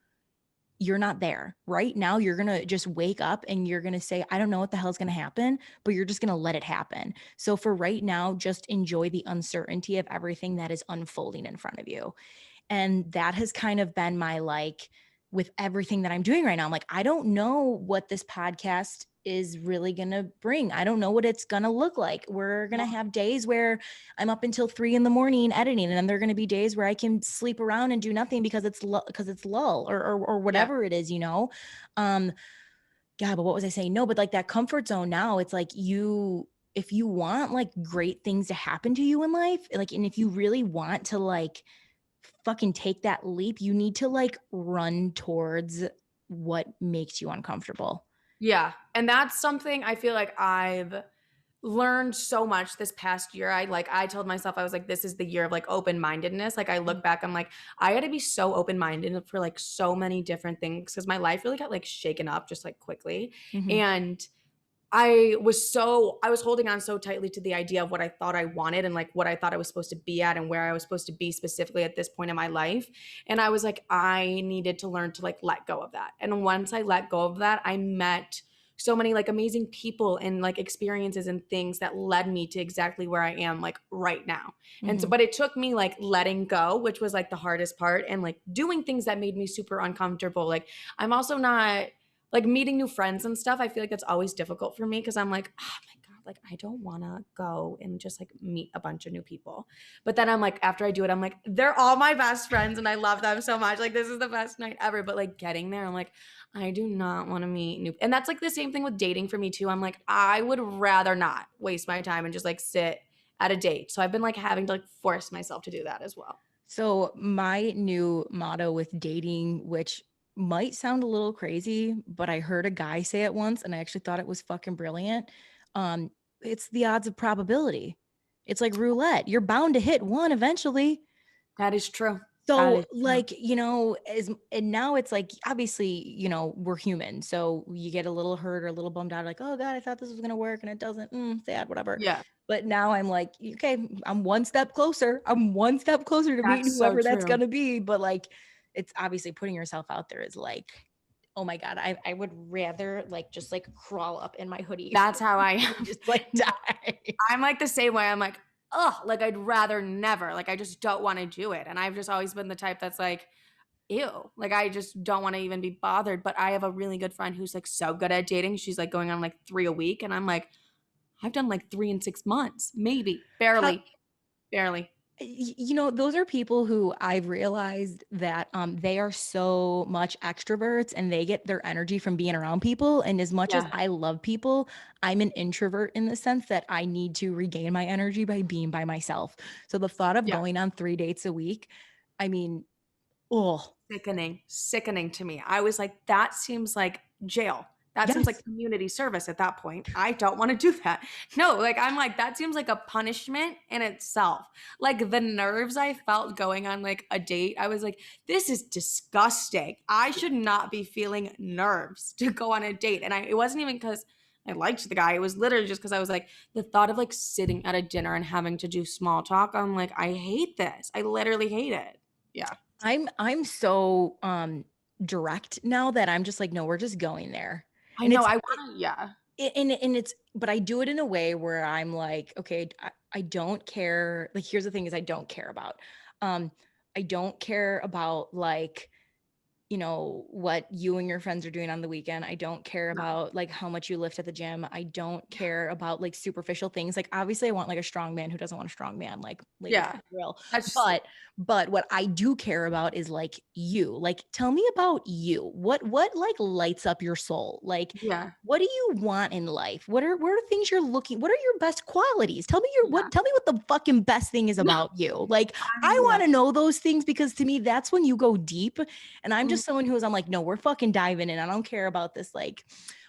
you're not there. Right now, you're going to just wake up and you're going to say, I don't know what the hell's going to happen, but you're just going to let it happen. So for right now, just enjoy the uncertainty of everything that is unfolding in front of you. And that has kind of been my with everything that I'm doing right now. I'm like, I don't know what this podcast is really going to bring. I don't know what it's going to look like. We're going to yeah. have days where I'm up until 3 a.m. editing, and then there are going to be days where I can sleep around and do nothing because it's lull or Yeah. whatever it is, Um, yeah, but what was I saying? No, but like that comfort zone now, it's like if you want like great things to happen to you in life, like, and if you really want to like fucking take that leap, you need to like run towards what makes you uncomfortable. Yeah. And that's something I feel like I've learned so much this past year. I told myself I was like, this is the year of like open-mindedness. Like I look back, I'm like, I had to be so open-minded for like so many different things because my life really got like shaken up just like quickly. Mm-hmm. And I was holding on so tightly to the idea of what I thought I wanted and like what I thought I was supposed to be at and where I was supposed to be specifically at this point in my life. And I was like, I needed to learn to like let go of that. And once I let go of that, I met so many like amazing people and like experiences and things that led me to exactly where I am like right now. And so, Mm-hmm. but it took me like letting go, which was like the hardest part, and like doing things that made me super uncomfortable. Like I'm also not like meeting new friends and stuff. I feel like that's always difficult for me because I'm like, oh my God, like I don't want to go and just like meet a bunch of new people. But then I'm like, after I do it, I'm like, they're all my best friends and I love them so much. Like this is the best night ever. But like getting there, I'm like, I do not want to meet new. And that's like the same thing with dating for me too. I'm like, I would rather not waste my time and just like sit at a date. So I've been like having to like force myself to do that as well. So my new motto with dating, which might sound a little crazy, but I heard a guy say it once and I actually thought it was fucking brilliant. Um, it's the odds of probability. It's like roulette. You're bound to hit one eventually. That is true. That So is true. like, and now it's like, obviously, we're human. So you get a little hurt or a little bummed out, like, oh God, I thought this was going to work and it doesn't, sad, whatever. Yeah, But now I'm like, okay, I'm one step closer. I'm one step closer to meeting that's so whoever that's true. going to be. But like, it's obviously putting yourself out there is like, oh my God, I would rather like, just like crawl up in my hoodie That's how I and am. just like No, die. I'm like the same way. I'm like, oh, like I'd rather never. Like I just don't want to do it. And I've just always been the type that's like, ew. Like I just don't want to even be bothered. But I have a really good friend who's like so good at dating. She's like going on like 3 a week. And I'm like, I've done like 3 in 6 months. Maybe. How, Barely. Barely. those are people who I've realized that they are so much extroverts and they get their energy from being around people. And as much as Yeah. I love people, I'm an introvert in the sense that I need to regain my energy by being by myself. So the thought of Yeah. going on 3 dates a week, I mean, oh, Sickening, sickening to me. I was like, that seems like jail. That seems yes. like community service at that point. I don't want to do that. No, like I'm like, that seems like a punishment in itself. Like the nerves I felt going on like a date, I was like, this is disgusting. I should not be feeling nerves to go on a date. And it wasn't even because I liked the guy. It was literally just because I was like, the thought of like sitting at a dinner and having to do small talk, I'm like, I hate this. I literally hate it. Yeah. I'm so direct now that I'm just like, no, we're just going there. I And know, I wanna yeah. and it's, but I do it in a way where I'm like, okay, I don't care. Like, here's the thing is I don't care about, um, I don't care about like, what you and your friends are doing on the weekend. I don't care No. about like how much you lift at the gym. I don't Yeah. care about like superficial things. Like obviously I want like a strong man who doesn't want a strong man, like ladies Yeah. be real. That's just But what I do care about is like you. Like tell me about you. What like lights up your soul? Like yeah. what do you want in life? What are things you're looking? What are your best qualities? Yeah. Tell me what the fucking best thing is about you. Like I I want to know those things because to me that's when you go deep, and I'm mm, just someone I'm like, no, we're fucking diving in. I don't care about this, like,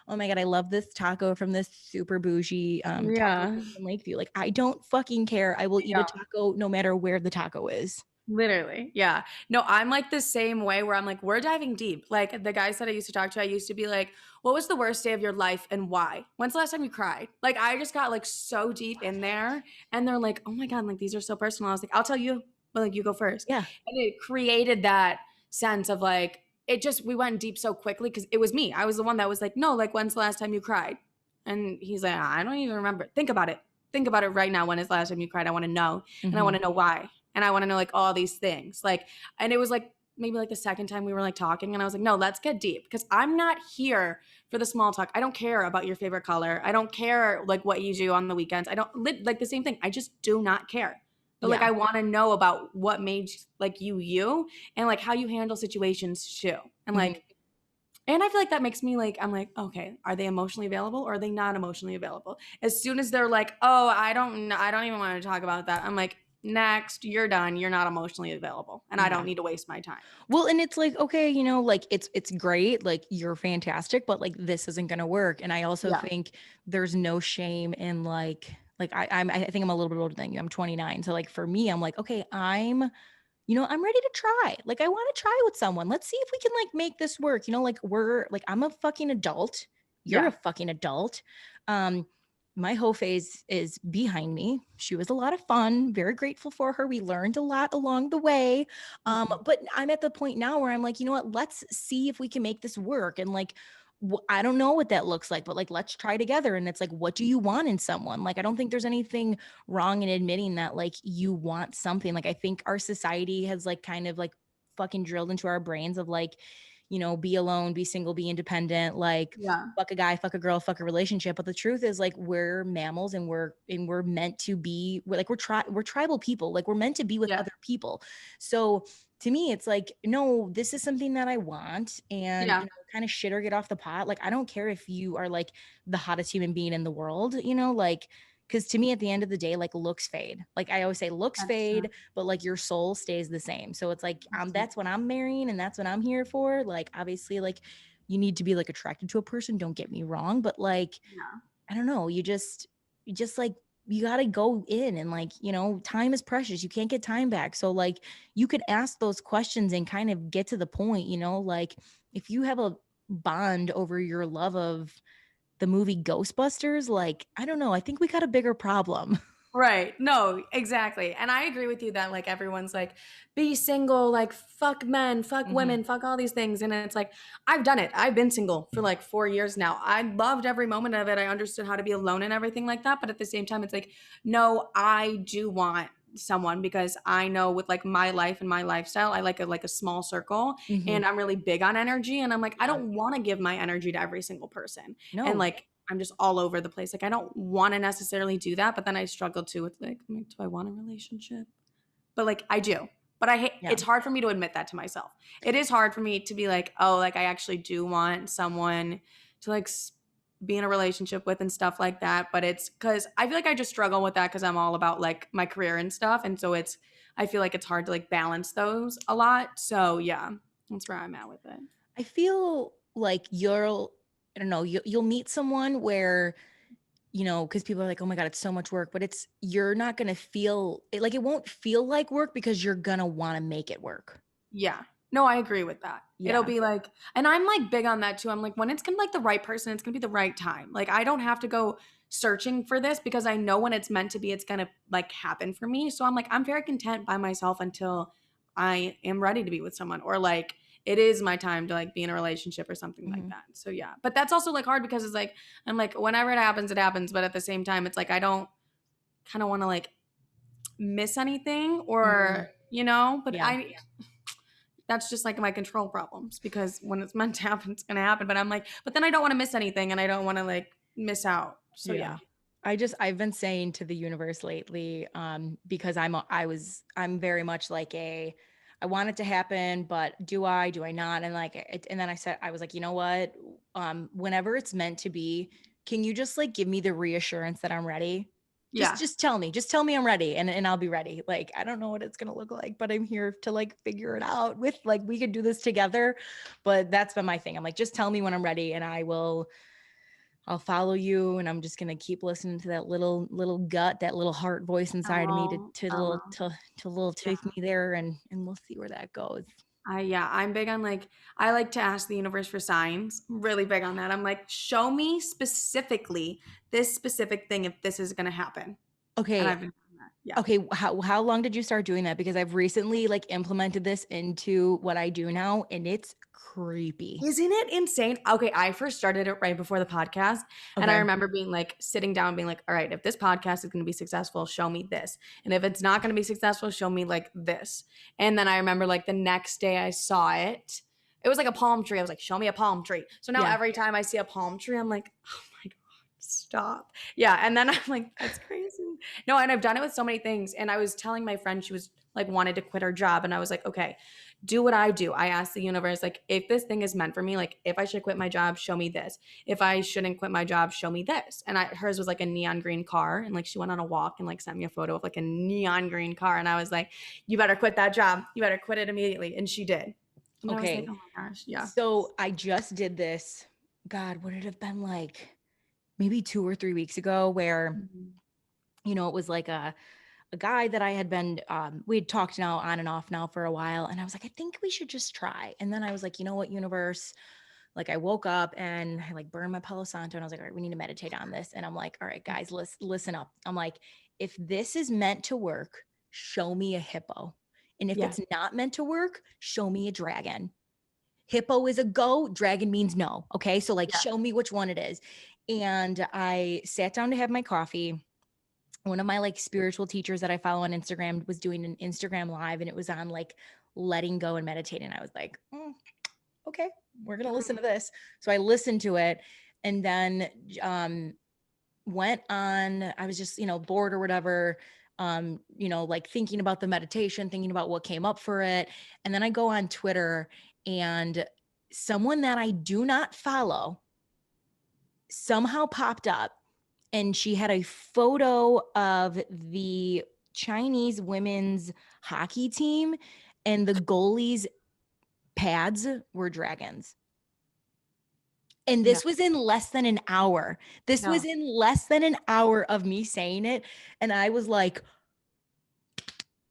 oh my God, I love this taco from this super bougie taco Yeah. place in Lakeview. Like, I don't fucking care. I will eat a taco no matter where the taco is. Literally. Yeah. No, I'm like the same way where I'm like, we're diving deep. Like the guys that I used to talk to, I used to be like, what was the worst day of your life and why? When's the last time you cried? Like I just got like so deep in there and they're like, oh my God, like these are so personal. I was like, I'll tell you, but like you go first. Yeah. And it created that sense of like, it just, we went deep so quickly because it was me. I was the one that was like, no, like when's the last time you cried? And he's like, I don't even remember. Think about it. Think about it right now. When is the last time you cried? I want to know. And I want to know why. And I want to know like all these things. Like, and it was like maybe like the second time we were like talking and I was like, no, let's get deep because I'm not here for the small talk. I don't care about your favorite color. I don't care like what you do on the weekends. I don't like the same thing. I just do not care. But like, Yeah. I want to know about what made like you and like how you handle situations too. And like, and I feel like that makes me like, I'm like, okay, are they emotionally available or are they not emotionally available? As soon as they're like, oh, I don't even want to talk about that. I'm like, next, you're done. You're not emotionally available. And I don't need to waste my time. Well, and it's like, okay, you know, like it's great, like you're fantastic, but like this isn't gonna work. And I also Yeah. think there's no shame in I think I'm a little bit older than you. I'm 29. So like for me, I'm like, okay, I'm ready to try. Like I want to try with someone. Let's see if we can like make this work. You know, like I'm a fucking adult. You're a Yeah. fucking adult. Um, my whole phase is behind me. She was a lot of fun. Very grateful for her. We learned a lot along the way. But I'm at the point now where I'm like, you know what? Let's see if we can make this work. And like, I don't know what that looks like, but like, let's try together. And it's like, what do you want in someone? Like, I don't think there's anything wrong in admitting that like you want something. Like, I think our society has like kind of like fucking drilled into our brains of like, be alone, be single, be independent, like Yeah. fuck a guy, fuck a girl, fuck a relationship. But the truth is like we're mammals and we're meant to be we're tribal people. Like we're meant to be with Yeah. other people. So to me, it's like, no, this is something that I want. And Yeah. kind of shit or get off the pot. Like I don't care if you are like the hottest human being in the world, like because to me at the end of the day, like looks fade. Like I always say looks That's true. fade, but like your soul stays the same. So it's like That's true. that's what I'm marrying and that's what I'm here for. Like obviously like you need to be like attracted to a person, don't get me wrong, but like Yeah. I don't know, you just like you got to go in and like, time is precious. You can't get time back. So like you could ask those questions and kind of get to the point, like if you have a bond over your love of the movie Ghostbusters, like I don't know, I think we got a bigger problem. Right. No, exactly. And I agree with you that like everyone's like, be single, like fuck men, fuck women, fuck all these things. And it's like, I've done it. I've been single for like 4 years now. I loved every moment of it. I understood how to be alone and everything like that. But at the same time, it's like, no, I do want someone because I know with like my life and my lifestyle, I like a small circle and I'm really big on energy. And I'm like, I Yeah. don't want to give my energy to every single person. And No. like I'm just all over the place. Like I don't want to necessarily do that, but then I struggle too with like, I'm like, do I want a relationship? But like I do. But I hate Yeah. it's hard for me to admit that to myself. It is hard for me to be like, oh, like I actually do want someone to like be in a relationship with and stuff like that. But it's because I feel like I just struggle with that because I'm all about like my career and stuff. And so I feel like it's hard to like balance those a lot. So yeah, that's where I'm at with it. I feel like I don't know, you'll meet someone where, because people are like, oh my God, it's so much work, but you're not going to feel it. Like, it won't feel like work because you're going to want to make it work. Yeah. No, I agree with that. It'll Yeah. be like, and I'm like big on that too. I'm like, when it's gonna like the right person, it's gonna be the right time. Like, I don't have to go searching for this because I know when it's meant to be, it's gonna like happen for me. So I'm like, I'm very content by myself until I am ready to be with someone or like it is my time to like be in a relationship or something like that. So yeah. But that's also like hard because it's like, I'm like, whenever it happens, it happens. But at the same time, it's like, I don't kind of want to like miss anything or, but Yeah. that's just like my control problems because when it's meant to happen, it's gonna happen. But I'm like, but then I don't want to miss anything and I don't want to like miss out. So yeah. I've been saying to the universe lately, because I'm very much like I want it to happen, but do I not? And like, and then I was like, you know what? Whenever it's meant to be, can you just like give me the reassurance that I'm ready? Yeah. Just tell me I'm ready and I'll be ready. Like, I don't know what it's going to look like, but I'm here to like figure it out with like, we could do this together. But that's been my thing. I'm like, just tell me when I'm ready and I will I'll follow you, and I'm just gonna keep listening to that little gut, that little heart voice inside of me Oh, to little yeah. take me there, and we'll see where that goes. I'm big on like I like to ask the universe for signs. I'm really big on that. I'm like, show me specifically this specific thing if this is gonna happen. And Okay, I've been doing that. Yeah. okay, how long did you start doing that? Because I've recently like implemented this into what I do now, and it's creepy. Isn't it insane? Okay, I first started it right before the podcast, and I Okay. remember being like sitting down being like, "All right, if this podcast is going to be successful, show me this. And if it's not going to be successful, show me like this." And then I remember like the next day I saw it. It was like a palm tree. I was like, "Show me a palm tree." So now Yeah. every time I see a palm tree, I'm like, "Oh my god, stop." Yeah, and then I'm like, "That's crazy." No, and I've done it with so many things, and I was telling my friend she was like wanted to quit her job, and I was like, "Okay, do what I do." I ask the universe, like, if this thing is meant for me, like, if I should quit my job, show me this. If I shouldn't quit my job, show me this. And hers was like a neon green car. And like, she went on a walk and like sent me a photo of like a neon green car. And I was like, you better quit that job. You better quit it immediately. And she did. And I was like, Okay. oh my gosh. Yeah. So I just did this. God, would it have been like maybe 2 or 3 weeks ago where, Mhm. it was like a guy that I had been, we'd talked now on and off now for a while. And I was like, I think we should just try. And then I was like, you know what, universe? Like I woke up and I like burned my Palo Santo and I was like, all right, we need to meditate on this. And I'm like, all right, guys, listen up. I'm like, if this is meant to work, show me a hippo. And if Yeah. it's not meant to work, show me a dragon. Hippo is a go, dragon means no. Okay. So like Yeah. show me which one it is. And I sat down to have my coffee. One of my like spiritual teachers that I follow on Instagram was doing an Instagram live and it was on like letting go and meditating. I was like, okay, we're gonna listen to this. So I listened to it and then went on, I was just, bored or whatever, like thinking about the meditation, thinking about what came up for it. And then I go on Twitter and someone that I do not follow somehow popped up and she had a photo of the Chinese women's hockey team and the goalies' pads were dragons. And Yeah. this was in less than an hour. This was No. in less than an hour of me saying it. And I was like,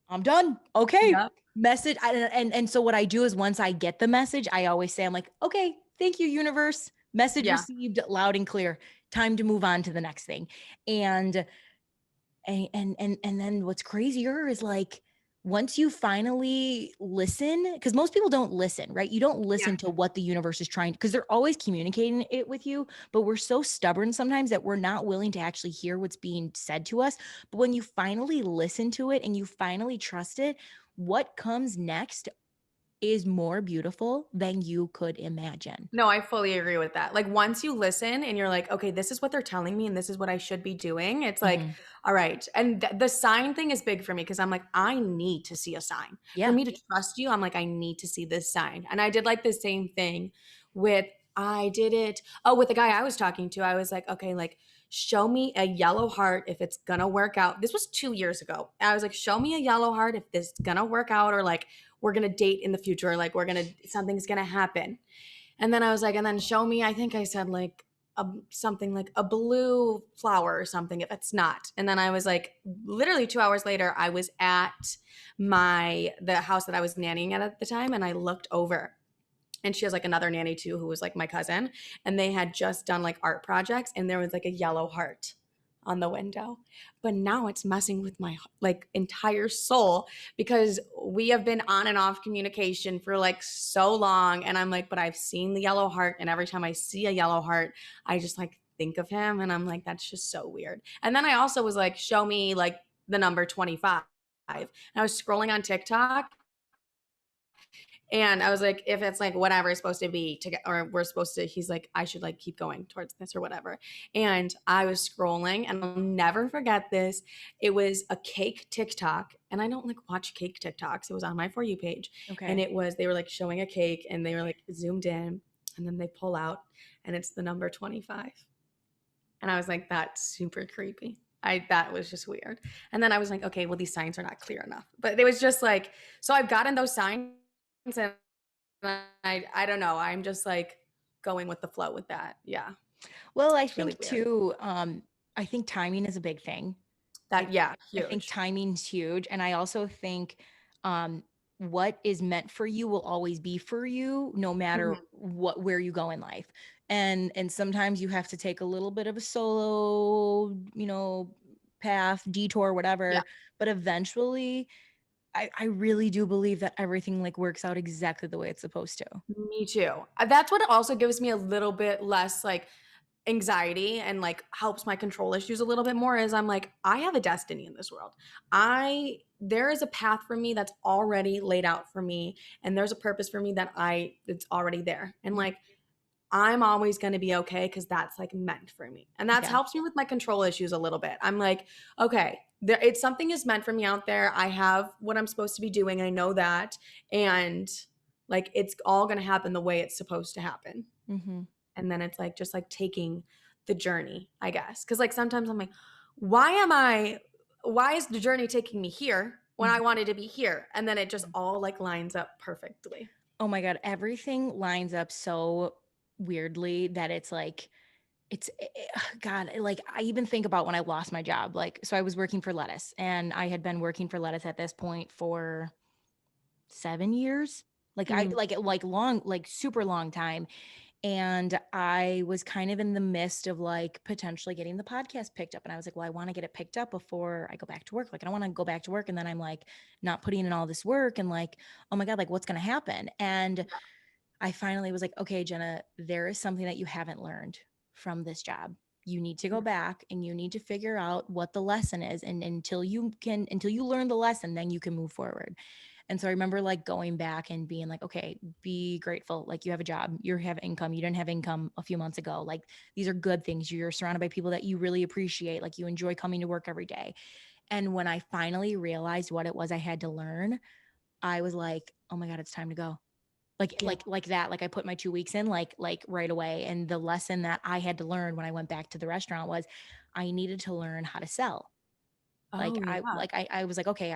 I'm done. Okay. Yep. Message. And so what I do is once I get the message, I always say, I'm like, okay, thank you, universe. Message Yeah. received loud and clear. Time to move on to the next thing. And then what's crazier is like once you finally listen, because most people don't listen, right? You don't Yeah. listen to what the universe is trying, because they're always communicating it with you, but we're so stubborn sometimes that we're not willing to actually hear what's being said to us. But when you finally listen to it and you finally trust it, what comes next is more beautiful than you could imagine. No, I fully agree with that. Like once you listen and you're like, okay, this is what they're telling me and this is what I should be doing. It's like, Mhm. all right. And the sign thing is big for me because I'm like, I need to see a sign. For Yeah. me to trust you, I'm like, I need to see this sign. And I did like the same thing with I did it. Oh, with the guy I was talking to, I was like, okay, like show me a yellow heart if it's gonna work out. This was 2 years ago. I was like, show me a yellow heart if this is gonna work out, or like we're gonna date in the future, or like something's gonna happen. And then I was like, and then show me, I think I said like something like a blue flower or something if it's not. And then I was like, literally 2 hours later, I was at the house that I was nannying at the time. And I looked over and she has like another nanny too, who was like my cousin. And they had just done like art projects and there was like a yellow heart on the window. But now it's messing with my like entire soul because we have been on and off communication for like so long. And I'm like, but I've seen the yellow heart. And every time I see a yellow heart, I just like think of him. And I'm like, that's just so weird. And then I also was like, show me like the number 25. And I was scrolling on TikTok and I was like, if it's like whatever it's supposed to be to get, or we're supposed to, he's like, I should like keep going towards this or whatever. And I was scrolling and I'll never forget this. It was a cake TikTok. And I don't like watch cake TikToks. It was on my For You page. And Okay. they were like showing a cake and they were like zoomed in and then they pull out and it's the number 25. And I was like, that's super creepy. That was just weird. And then I was like, okay, well, these signs are not clear enough. But it was just like, so I've gotten those signs and I don't know. I'm just like going with the flow with that. Yeah. Well, I It's really think weird. too, I think timing is a big thing. I That yeah, I think huge. timing's huge, and I also think, what is meant for you will always be for you no matter Mhm. where you go in life. And sometimes you have to take a little bit of a solo, path, detour, Yeah, whatever, but eventually I really do believe that everything like works out exactly the way it's supposed to. me too. That's what also gives me a little bit less like anxiety and like helps my control issues a little bit more is I'm like, I have a destiny in this world. There is a path for me that's already laid out for me, and there's a purpose for me that it's already there. And Mhm. like I'm always going to be okay because that's like meant for me. And that's Yeah. helps me with my control issues a little bit. I'm like, okay, it's something is meant for me out there. I have what I'm supposed to be doing. I know that. And like it's all going to happen the way it's supposed to happen. Mhm. And then it's like just like taking the journey, I guess. Cause like sometimes I'm like, why is the journey taking me here when I Mhm. wanted to be here? And then it just all like lines up perfectly. Oh my god, everything lines up so weirdly that it's like God, like I even think about when I lost my job. Like, so I was working for Lettuce and I had been working for Lettuce at this point for 7 years. Like I Mhm. like long, like super long time. And I was kind of in the midst of like potentially getting the podcast picked up. And I was like, well, I want to get it picked up before I go back to work. Like, I don't want to go back to work. And then I'm like not putting in all this work and like, oh my God, like what's going to happen? And I finally was like, okay, Jenna, there is something that you haven't learned from this job. You need to go back and you need to figure out what the lesson is. And until you learn the lesson, then you can move forward. And so I remember like going back and being like, okay, be grateful. Like you have a job, you have income. You didn't have income a few months ago. Like these are good things. You're surrounded by people that you really appreciate. Like you enjoy coming to work every day. And when I finally realized what it was I had to learn, I was like, oh my God, it's time to go. Like Yeah. like that. Like I put my 2 weeks in like right away. And the lesson that I had to learn when I went back to the restaurant was I needed to learn how to sell. Like Oh yeah. I was like, okay,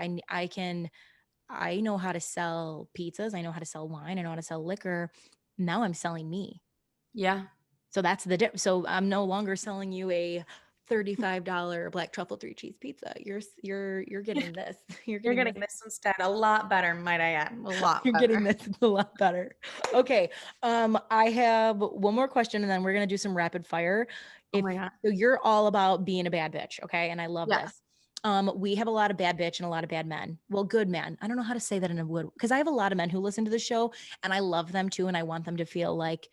I know how to sell pizzas. I know how to sell wine. I know how to sell liquor. Now I'm selling me. Yeah. So that's the dip. So I'm no longer selling you a $35 black truffle 3 cheese pizza. You're getting this. You're You're getting getting this. this instead. A lot better, might I add. A lot You're getting better. this. It's a lot better. Okay. I have one more question and then we're gonna do some rapid fire. Oh If my God. so you're all about being a bad bitch, okay? And I love Yeah. this. We have a lot of bad bitch and a lot of bad men. Well, good men. I don't know how to say that in a wood because I have a lot of men who listen to the show and I love them too, and I want them to feel like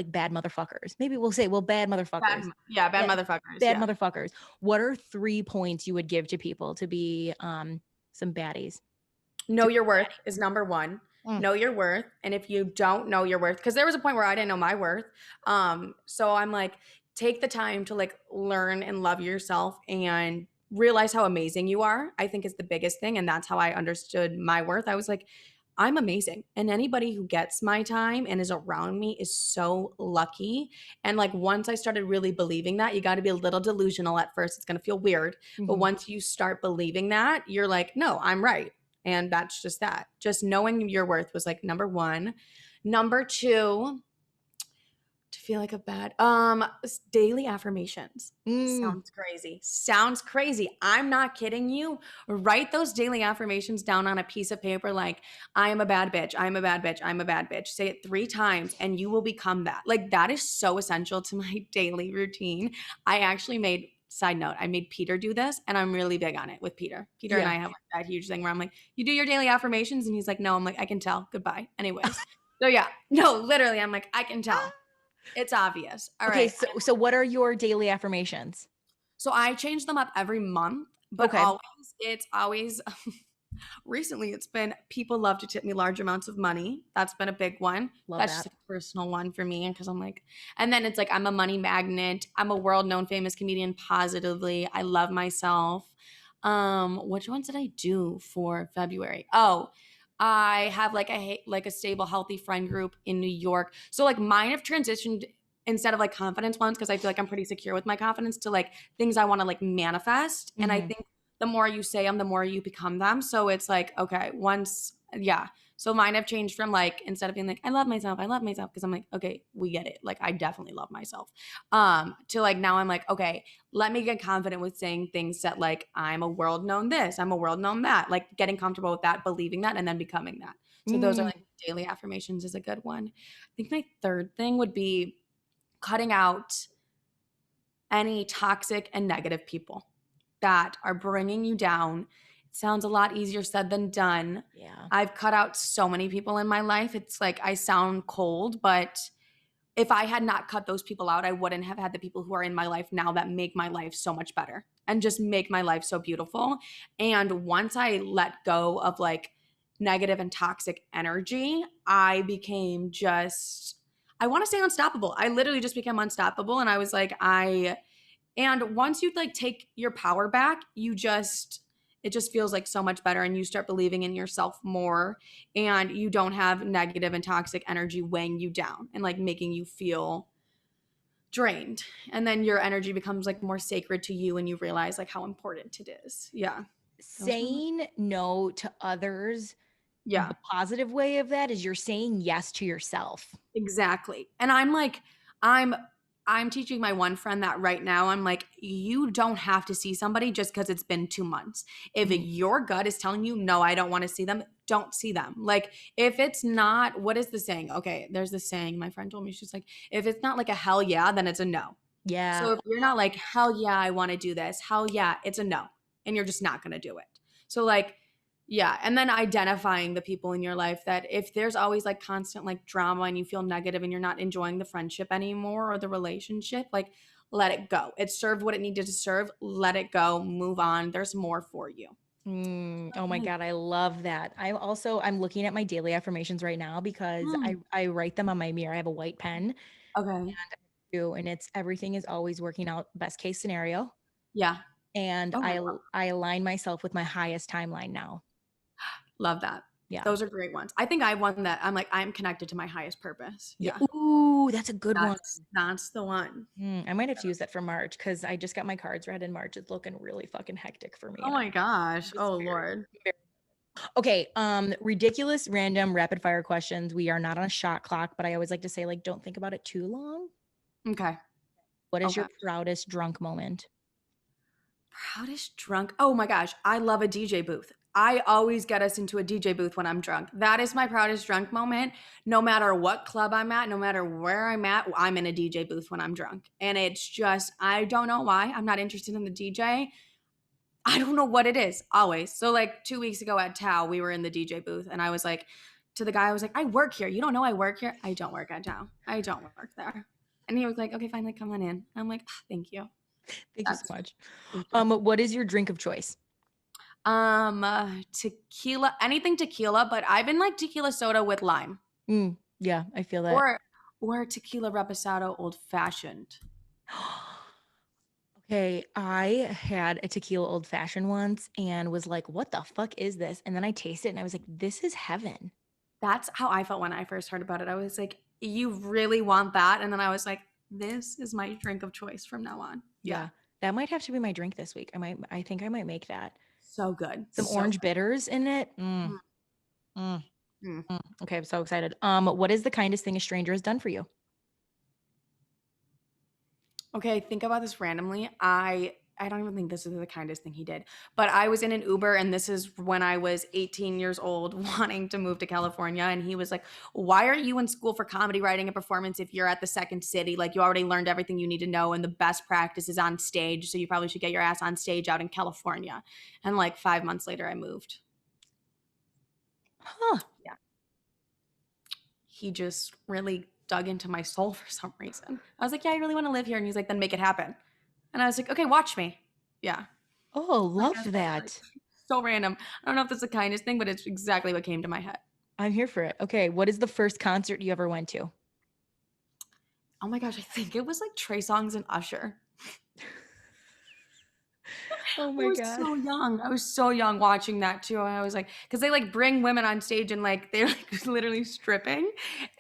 bad motherfuckers. Maybe we'll say, well, bad motherfuckers. Bad Yeah, motherfuckers. bad Yeah. motherfuckers. What are 3 points you would give to people to be some baddies? Know To your worth is number one. Mm. Know your worth. And if you don't know your worth, because there was a point where I didn't know my worth. So I'm like, take the time to like learn and love yourself and realize how amazing you are, I think is the biggest thing. And that's how I understood my worth. I was like, I'm amazing. And anybody who gets my time and is around me is so lucky. And like once I started really believing that, you got to be a little delusional at first. It's going to feel weird. But Mhm. once you start believing that, you're like, no, I'm right. And that's just that. Just knowing your worth was like number one. Number two, to feel like a bad daily affirmations. Mm. Sounds crazy. Sounds crazy. I'm not kidding you. Write those daily affirmations down on a piece of paper like I am a bad bitch. I'm a bad bitch. I'm a bad bitch. Say it 3 times and you will become that. Like that is so essential to my daily routine. I actually made side note, I made Peter do this and I'm really big on it with Peter. Peter and Yeah. I have like that huge thing where I'm like, "You do your daily affirmations?" And he's like, "No." I'm like, "I can tell. Goodbye." Anyways. So yeah. No, literally I'm like, "I can tell." It's obvious. All Okay, right. so what are your daily affirmations? So I change them up every month, but Okay, it's always recently it's been people love to tip me large amounts of money. That's been a big one. love That's just that. like a personal one for me because I'm like, and then it's like I'm a money magnet. I'm a world known famous comedian positively. I love myself. Which ones did I do for February? Oh, I have like a stable, healthy friend group in New York. So like mine have transitioned instead of like confidence ones because I feel like I'm pretty secure with my confidence to like things I want to like manifest. And I Mhm. think the more you say them, the more you become them. So it's like, okay, once Yeah. So mine have changed from like, instead of being like, I love myself, because I'm like, okay, we get it. Like I definitely love myself. To like now I'm like, okay, let me get confident with saying things that like I'm a world known this, I'm a world known that, like getting comfortable with that, believing that, and then becoming that. So those are Mm, like daily affirmations is a good one. I think my third thing would be cutting out any toxic and negative people that are bringing you down. It sounds a lot easier said than done. yeah. I've cut out so many people in my life. It's like I sound cold, but if I had not cut those people out, I wouldn't have had the people who are in my life now that make my life so much better and just make my life so beautiful. And once I let go of like negative and toxic energy, I became just, I want to say unstoppable. I literally just became unstoppable. And I was like, and once you like take your power back, it just feels like so much better and you start believing in yourself more and you don't have negative and toxic energy weighing you down and like making you feel drained. And then your energy becomes like more sacred to you and you realize like how important it is. Yeah. Those are my, Saying no to others, yeah. the positive way of that is you're saying yes to yourself. Exactly. And I'm like, I'm I'm teaching my one friend that right now. I'm like, you don't have to see somebody just because it's been 2 months. If Mm, your gut is telling you, no, I don't want to see them, don't see them. Like, if it's not, what is the saying? Okay, there's this saying my friend told me. She's like, if it's not like a hell yeah, then it's a no. yeah. So if you're not like, hell yeah, I want to do this, hell yeah, it's a no. And you're just not going to do it. So, like, yeah. And then identifying the people in your life that if there's always like constant like drama and you feel negative and you're not enjoying the friendship anymore or the relationship, like, let it go. It served what it needed to serve. Let it go. Move on. There's more for you. Oh my God, I love that. I'm looking at my daily affirmations right now because Mm. I write them on my mirror. I have a white pen Okay. and it's everything is always working out best case scenario. Yeah. And Oh, I align myself with my highest timeline now. love that. Yeah. Those are great ones. I think I won that. I'm like, I'm connected to my highest purpose. Yeah. Yeah. Ooh, that's a good one. That's the one. I might have to use that for March because I just got my cards read and March is looking really fucking hectic for me. Oh And my I'm gosh. just Oh Lord. very okay. Ridiculous, random, rapid fire questions. We are not on a shot clock, but I always like to say, like, don't think about it too long. Okay. What is Okay. your proudest drunk moment? Proudest drunk. Oh my gosh, I love a DJ booth. I always get us into a DJ booth when I'm drunk. That is my proudest drunk moment. No matter what club I'm at, no matter where I'm at, I'm in a DJ booth when I'm drunk. And it's just, I don't know why. I'm not interested in the DJ. I don't know what it is, always. So, like 2 weeks ago at Tao, we were in the DJ booth, and I was like, to the guy, I was like, I work here. You don't know I work here? I don't work at Tao. I don't work there. And he was like, okay, fine, like, come on in. I'm like, "Ah, thank you. Thank you so That's, much. thank you. What is your drink of choice? Tequila, anything tequila, but I've been like tequila soda with lime Yeah, I feel that. or tequila reposado old fashioned. Okay, I had a tequila old fashioned once and was like, what the fuck is this? And then I tasted it and I was like, this is heaven. That's how I felt when I first heard about it. I was like, you really want that? And then I was like, this is my drink of choice from now on. Yeah. Yeah, that might have to be my drink this week. I think I might make that. So good. Some So orange bitters in it. good. Mm, Mm. okay, I'm so excited. What is the kindest thing a stranger has done for you? Okay, think about this randomly. I don't even think this is the kindest thing he did. But I was in an Uber and this is when I was 18 years old wanting to move to California and he was like, "Why are you in school for comedy writing and performance if you're at the second city? Like you already learned everything you need to know and the best practice is on stage, so you probably should get your ass on stage out in California." And like 5 months later I moved. Huh. Yeah. He just really dug into my soul for some reason. I was like, "Yeah, I really want to live here." And he's like, "Then make it happen." And I was like, "Okay, watch me." Yeah. Oh, I love guess that's like that. so random. I don't know if that's the kindest thing, but it's exactly what came to my head. I'm here for it. Okay, what is the first concert you ever went to? Oh my gosh, I think it was like Trey Songz and Usher. Oh I my was God. so young. I was so young watching that too. And I was like, because they like bring women on stage and like they're like literally stripping.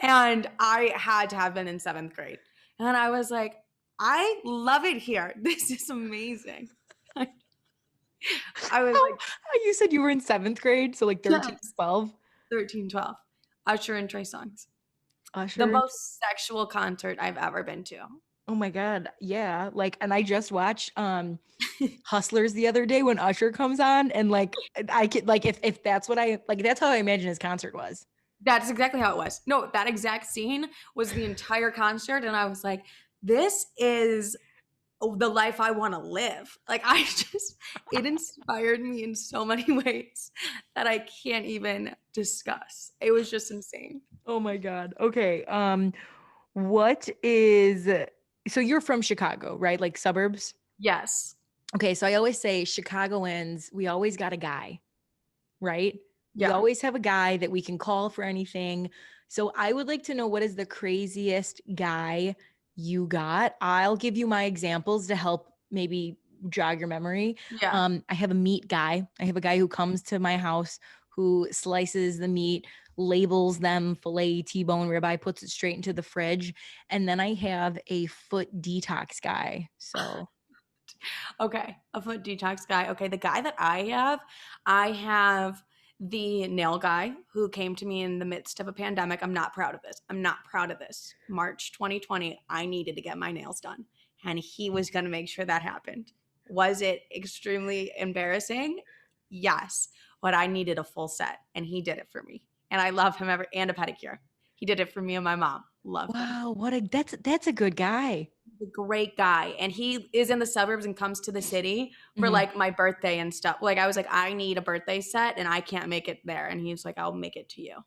And I had to have been in seventh grade. And I was like, I love it here. This is amazing. I was How, like, how you said you were in seventh grade, so like 13, yes. 12. 13, 12. Usher and Trey Songz. The Usher. most sexual concert I've ever been to. Oh my God. Yeah. Like, and I just watched Hustlers the other day when Usher comes on, and like I could like if that's what I like, that's how I imagine his concert was. That's exactly how it was. No, that exact scene was the entire concert, and I was like, this is the life I want to live. Like it inspired me in so many ways that I can't even discuss. It was just insane. Oh my God. Okay. What is so you're from Chicago, right? Like suburbs? Yes. Okay, so I always say Chicagoans, we always got a guy, right? We Yeah. always have a guy that we can call for anything. So I would like to know, what is the craziest guy you got? I'll give you my examples to help maybe jog your memory. Yeah. I have a meat guy. I have a guy who comes to my house who slices the meat, labels them filet, T-bone, ribeye, puts it straight into the fridge. And then I have a foot detox guy. So Okay. A foot detox guy. Okay. The guy that I have the nail guy who came to me in the midst of a pandemic. I'm not proud of this. I'm not proud of this. March 2020, I needed to get my nails done, and he was going to make sure that happened. Was it extremely embarrassing? Yes. But I needed a full set, and he did it for me. And I love him and a pedicure. He did it for me and my mom. Love him. wow, that's a good guy. A great guy, and he is in the suburbs and comes to the city for Mhm. like my birthday and stuff. Like I was like, I need a birthday set and I can't make it there, and he's like, I'll make it to you.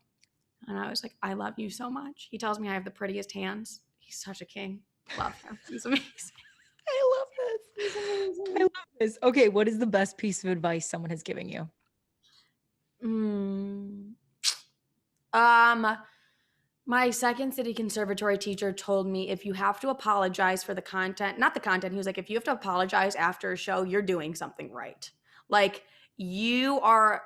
And I was like, I love you so much. He tells me I have the prettiest hands. He's such a king. Love him. He's amazing. I love this. He's amazing. I love this. Okay, what is the best piece of advice someone has given you? Mm. My second city conservatory teacher told me, if you have to apologize for the content, not the content, he was like, if you have to apologize after a show, you're doing something right. Like you are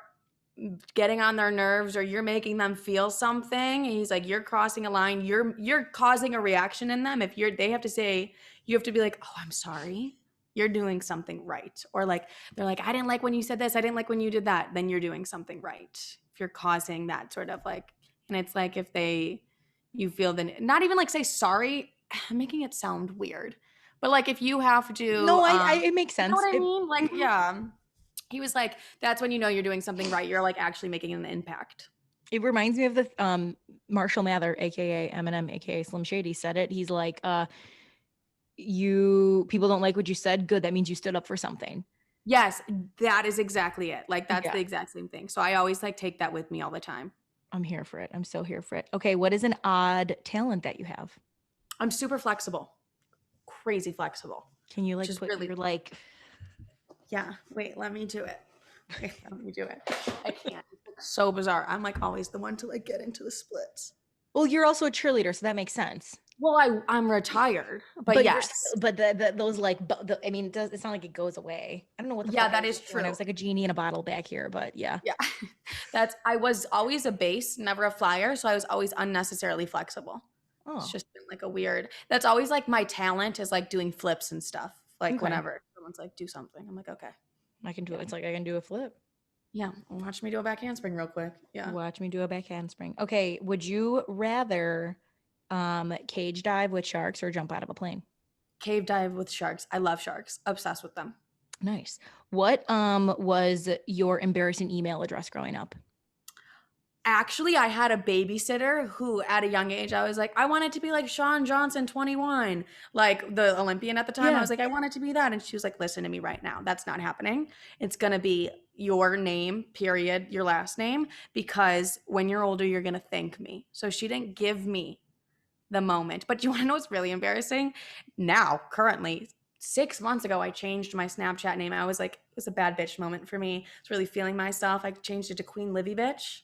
getting on their nerves or you're making them feel something. And he's like, you're crossing a line. You're causing a reaction in them. If they have to say, you have to be like, oh, I'm sorry. You're doing something right. Or like, they're like, I didn't like when you said this. I didn't like when you did that. Then you're doing something right. If you're causing that sort of like, and it's like, you feel the, not even like say sorry, I'm making it sound weird. But like if you have to, No, it makes you know sense. what I mean? Like, Mhm. yeah. He was like, that's when you know you're doing something right. You're like actually making an impact. It reminds me of the Marshall Mather, aka Eminem, aka Slim Shady, said it. He's like, people don't like what you said. Good, that means you stood up for something. Yes, that is exactly it. Like that's Yeah, the exact same thing. So I always like take that with me all the time. I'm here for it. I'm so here for it. Okay, what is an odd talent that you have? I'm super flexible. Crazy flexible. Can you like Just put really, your like? yeah. Wait, let me do it. Wait, let me do it. I can't. It's so bizarre. I'm like always the one to like get into the splits. Well, you're also a cheerleader, so that makes sense. Well, I'm retired, but But yes. but those like, I mean, it's not like it goes away. I don't know what the Yeah, fuck that I was is doing. I true. was like a genie in a bottle back here, but yeah. Yeah. I was always a base, never a flyer. So I was always unnecessarily flexible. It's Oh, just been like that's always like my talent is like doing flips and stuff. Like okay. whenever someone's like, do something, I'm like, okay. I can do Yeah. it. It's like I can do a flip. Yeah. Watch me do a back handspring real quick. Yeah. Watch me do a back handspring. Okay, would you rather cage dive with sharks or jump out of a plane? Cave dive with sharks. I love sharks. Obsessed with them. Nice. What was your embarrassing email address growing up? Actually, I had a babysitter who at a young age, I was like, I wanted to be like Shawn Johnson 21, like the Olympian at the time. I Yeah. was like, I wanted to be that. And she was like, listen to me right now. That's not happening. It's going to be your name, period, your last name, because when you're older, you're going to thank me. So she didn't give me the moment. But you want to know what's really embarrassing? Now, currently, 6 months ago, I changed my Snapchat name. I was like, it was a bad bitch moment for me. I was really feeling myself. I changed it to Queen Livi Bitch.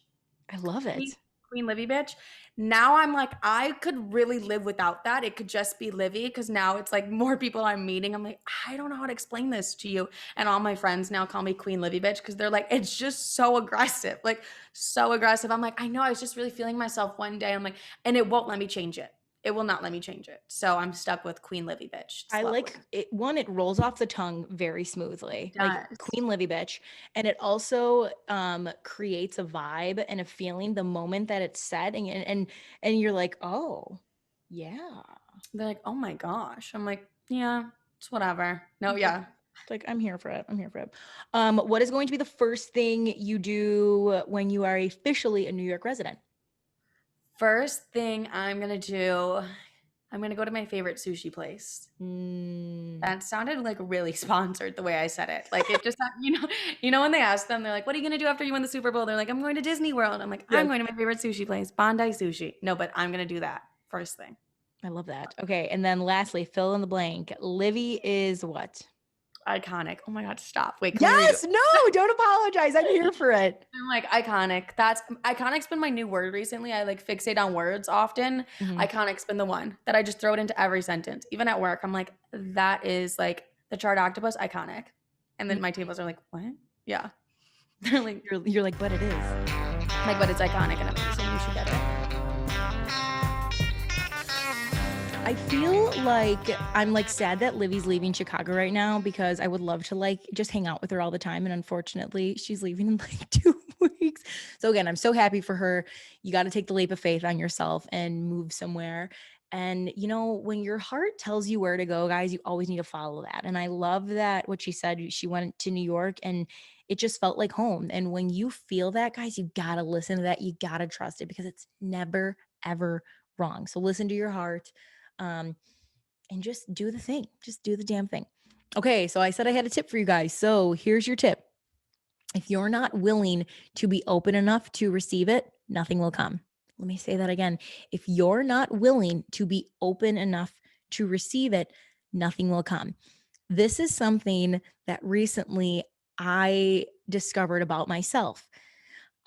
I love it. Queen Livi Bitch. Now I'm like, I could really live without that. It could just be Livi, because now it's like more people I'm meeting. I'm like, I don't know how to explain this to you. And all my friends now call me Queen Livi Bitch because they're like, it's just so aggressive. Like so aggressive. I'm like, I know, I was just really feeling myself one day. I'm like, and it won't let me change it. it will not let me change it. So I'm stuck with Queen Livy bitch. It's I lovely. like it. One, it rolls off the tongue very smoothly, It like does. Queen Livy bitch, and it also creates a vibe and a feeling the moment that it's said, and you're like, oh, yeah. They're like, oh my gosh. I'm like, yeah, it's whatever. No, It's yeah. like I'm here for it. I'm here for it. What is going to be the first thing you do when you are officially a New York resident? First thing I'm gonna do, I'm gonna go to my favorite sushi place. Mm, That sounded like really sponsored the way I said it. Like it just, you know when they ask them, they're like, "What are you gonna do after you win the Super Bowl?" They're like, "I'm going to Disney World." I'm like, "I'm yes, going to my favorite sushi place, Bondi Sushi." No, but I'm gonna do that first thing. I love that. Okay, and then lastly, fill in the blank. Livy is what? Iconic. Oh my god, stop. Wait, can we redo it? Yes, no, don't apologize. I'm here for it. I'm like iconic. That's iconic's been my new word recently. I like fixate on words often. Mhm. Iconic's been the one that I just throw it into every sentence. Even at work, I'm like, that is like the charred octopus iconic. And then my tables are like, what? Yeah. They're like, You're like, but it is. but it's iconic and amazing. You should get it. I feel like I'm like sad that Livy's leaving Chicago right now because I would love to like just hang out with her all the time. And unfortunately, she's leaving in like 2 weeks. So again, I'm so happy for her. You got to take the leap of faith on yourself and move somewhere. And you know, when your heart tells you where to go, guys, you always need to follow that. And I love that what she said, she went to New York and it just felt like home. And when you feel that, guys, you got to listen to that. You got to trust it because it's never, ever wrong. So listen to your heart. Um, and just do the thing. Just do the damn thing. Okay, so I said I had a tip for you guys. So here's your tip. If you're not willing to be open enough to receive it, nothing will come. Let me say that again. If you're not willing to be open enough to receive it, nothing will come. This is something that recently I discovered about myself.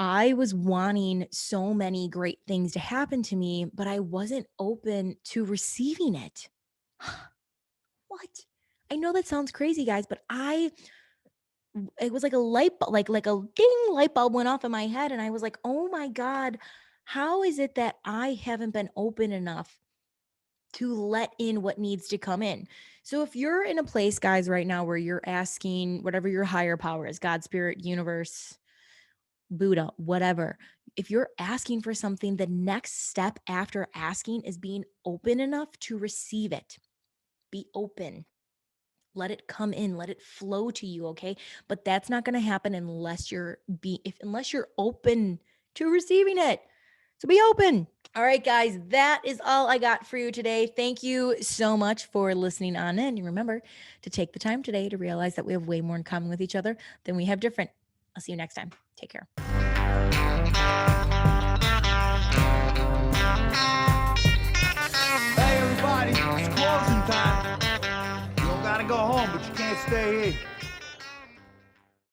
I was wanting so many great things to happen to me, but I wasn't open to receiving it. What? I know that sounds crazy, guys, but it was like a light bulb, like a ding light bulb went off in my head. And I was like, oh my God, how is it that I haven't been open enough to let in what needs to come in? So if you're in a place, guys, right now where you're asking whatever your higher power is, God, spirit, universe, Buddha, whatever, if you're asking for something, the next step after asking is being open enough to receive it. Be open. Let it come in, let it flow to you, okay? But that's not going to happen unless unless you're open to receiving it. So be open. All right, guys, that is all I got for you today. Thank you so much for listening on in. And remember to take the time today to realize that we have way more in common with each other than we have different. I'll see you next time. Take care.